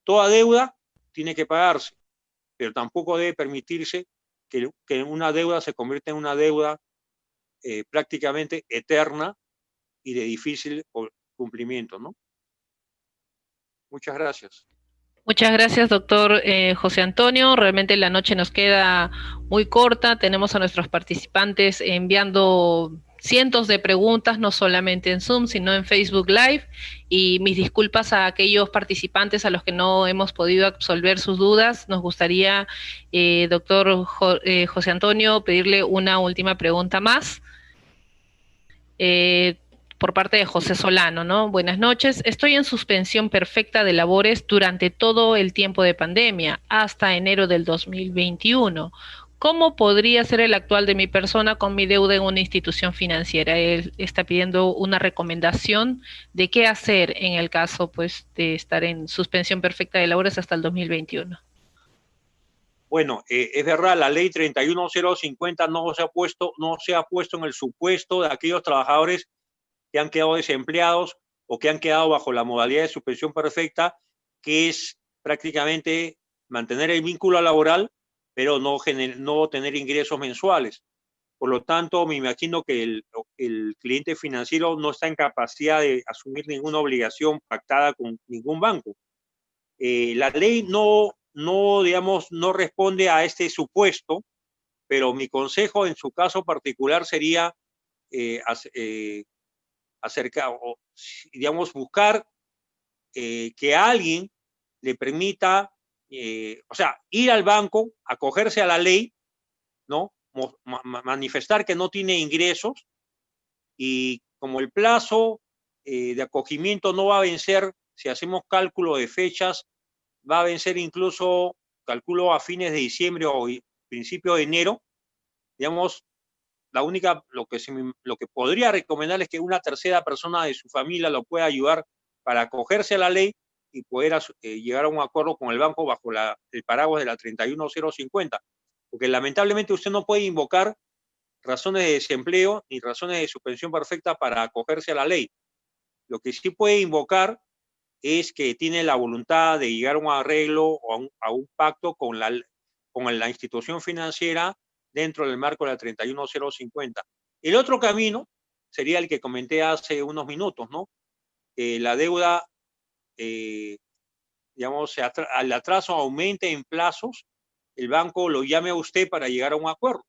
toda deuda tiene que pagarse, pero tampoco debe permitirse que una deuda se convierta en una deuda prácticamente eterna y de difícil cumplimiento, ¿no? Muchas gracias. Muchas gracias, doctor José Antonio. Realmente la noche nos queda muy corta. Tenemos a nuestros participantes enviando cientos de preguntas, no solamente en Zoom, sino en Facebook Live. Y mis disculpas a aquellos participantes a los que no hemos podido absolver sus dudas. Nos gustaría, doctor José Antonio, pedirle una última pregunta más. Por parte de José Solano, ¿no? Buenas noches. Estoy en suspensión perfecta de labores durante todo el tiempo de pandemia, hasta enero del 2021. ¿Cómo podría ser el actual de mi persona con mi deuda en una institución financiera? Él está pidiendo una recomendación de qué hacer en el caso, pues, de estar en suspensión perfecta de labores hasta el 2021. Bueno, es verdad, la ley 31050 no se ha puesto en el supuesto de aquellos trabajadores que han quedado desempleados o que han quedado bajo la modalidad de suspensión perfecta, que es prácticamente mantener el vínculo laboral, pero no tener ingresos mensuales. Por lo tanto, me imagino que el cliente financiero no está en capacidad de asumir ninguna obligación pactada con ningún banco. La ley digamos, no responde a este supuesto, pero mi consejo en su caso particular sería digamos, buscar que alguien le permita, o sea, ir al banco, acogerse a la ley, ¿no? Manifestar que no tiene ingresos, y como el plazo de acogimiento no va a vencer, si hacemos cálculo de fechas, va a vencer incluso, calculo, a fines de diciembre o principio de enero, digamos, lo que podría recomendar es que una tercera persona de su familia lo pueda ayudar para acogerse a la ley y poder llegar a un acuerdo con el banco bajo el paraguas de la 31050. Porque lamentablemente usted no puede invocar razones de desempleo ni razones de suspensión perfecta para acogerse a la ley. Lo que sí puede invocar es que tiene la voluntad de llegar a un arreglo o a un pacto con la institución financiera dentro del marco de la 31050. El otro camino sería el que comenté hace unos minutos, ¿no? La deuda, digamos, el atraso aumente en plazos, el banco lo llame a usted para llegar a un acuerdo.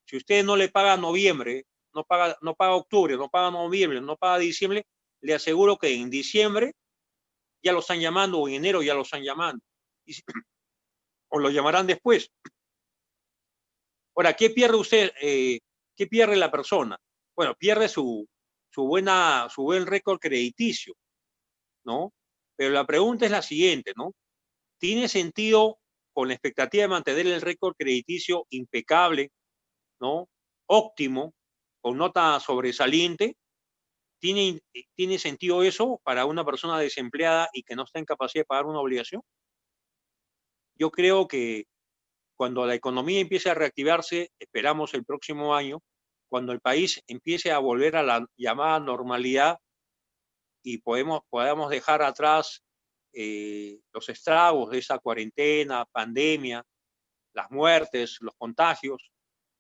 Si usted no le paga noviembre, no paga octubre, no paga noviembre, no paga diciembre, le aseguro que en diciembre ya lo están llamando, o en enero ya lo están llamando, o lo llamarán después. Ahora, ¿qué pierde usted? ¿Qué pierde la persona? Bueno, pierde su buen récord crediticio, ¿no? Pero la pregunta es la siguiente, ¿no? ¿Tiene sentido, con la expectativa de mantener el récord crediticio impecable, ¿no? Óptimo, con nota sobresaliente? ¿Tiene sentido eso para una persona desempleada y que no está en capacidad de pagar una obligación? Yo creo que cuando la economía empiece a reactivarse, esperamos el próximo año, cuando el país empiece a volver a la llamada normalidad y podamos dejar atrás los estragos de esa cuarentena, pandemia, las muertes, los contagios,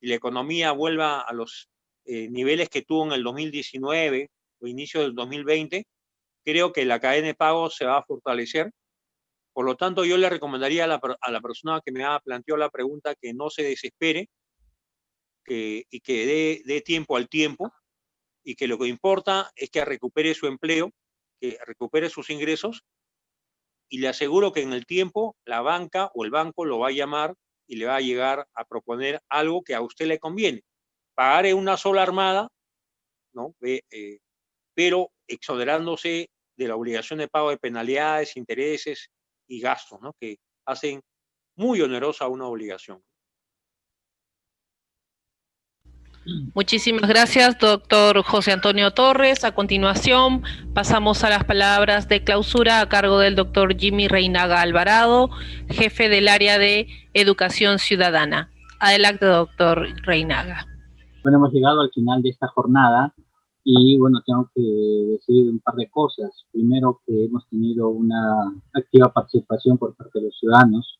y la economía vuelva a los niveles que tuvo en el 2019 o inicio del 2020, creo que la cadena de pagos se va a fortalecer. Por lo tanto, yo le recomendaría a la persona que me ha planteado la pregunta que no se desespere y que dé tiempo al tiempo, y que lo que importa es que recupere su empleo, que recupere sus ingresos, y le aseguro que en el tiempo la banca o el banco lo va a llamar y le va a llegar a proponer algo que a usted le conviene. Pagar en una sola armada, ¿no? Pero exonerándose de la obligación de pago de penalidades, intereses y gastos, ¿no? Que hacen muy onerosa una obligación. Muchísimas gracias, doctor José Antonio Torres. A continuación, pasamos a las palabras de clausura a cargo del doctor Jimmy Reinaga Alvarado, jefe del área de Educación Ciudadana. Adelante, doctor Reinaga. Bueno, hemos llegado al final de esta jornada y, bueno, tengo que decir un par de cosas. Primero, que hemos tenido una activa participación por parte de los ciudadanos.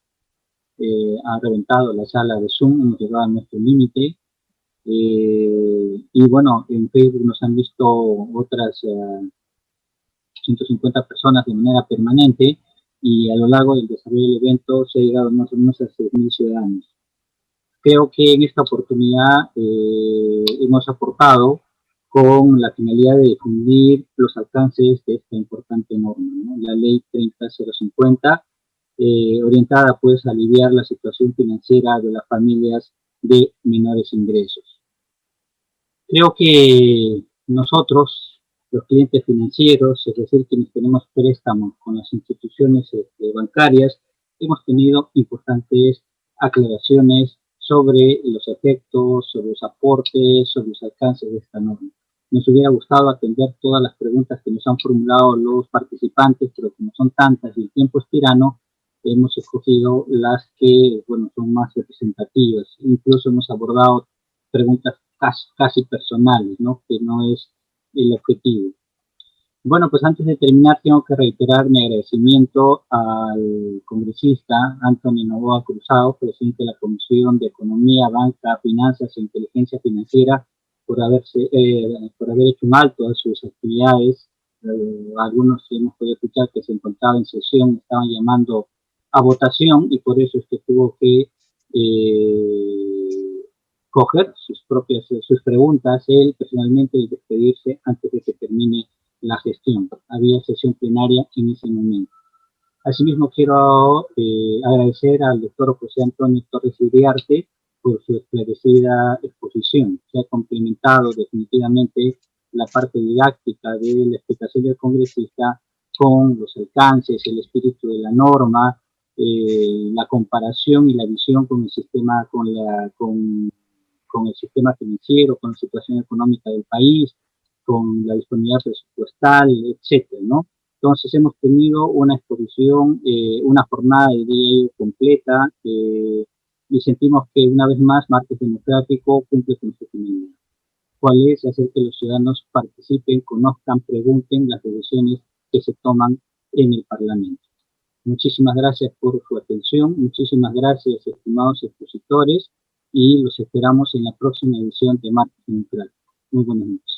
Ha reventado la sala de Zoom, hemos llegado a nuestro límite. Y bueno, en Facebook nos han visto otras 150 personas de manera permanente, y a lo largo del desarrollo del evento se ha llegado más o menos a 6.000 ciudadanos. Creo que en esta oportunidad hemos aportado con la finalidad de difundir los alcances de esta importante norma, ¿no? La ley 30050, orientada pues a aliviar la situación financiera de las familias de menores ingresos. Creo que nosotros, los clientes financieros, es decir, quienes tenemos préstamos con las instituciones bancarias, hemos tenido importantes aclaraciones sobre los efectos, sobre los aportes, sobre los alcances de esta norma. Nos hubiera gustado atender todas las preguntas que nos han formulado los participantes, pero como son tantas y el tiempo es tirano, hemos escogido las que, bueno, son más representativas. Incluso hemos abordado preguntas casi personales, ¿no? Que no es el objetivo. Bueno, pues antes de terminar tengo que reiterar mi agradecimiento al congresista Anthony Novoa Cruzado, presidente de la Comisión de Economía, Banca, Finanzas e Inteligencia Financiera, por haber hecho un alto a sus actividades. Algunos hemos podido escuchar que se encontraba en sesión, estaban llamando a votación, y por eso es que tuvo que coger sus preguntas él personalmente y despedirse antes de que termine la gestión. Había sesión plenaria en ese momento. Asimismo, quiero agradecer al doctor José Antonio Torres Iriarte por su esclarecida exposición. Se ha complementado definitivamente la parte didáctica de la explicación del congresista con los alcances, el espíritu de la norma, la comparación y la visión con el sistema, con el sistema financiero, con la situación económica del país, con la disponibilidad presupuestal, etcétera, ¿no? Entonces hemos tenido una exposición, una jornada de día completa, y sentimos que una vez más Martes Democrático cumple con su finalidad. ¿Cuál es? Hacer que los ciudadanos participen, conozcan, pregunten las decisiones que se toman en el Parlamento. Muchísimas gracias por su atención, muchísimas gracias, estimados expositores, y los esperamos en la próxima edición de Martes Democrático. Muy buenas noches.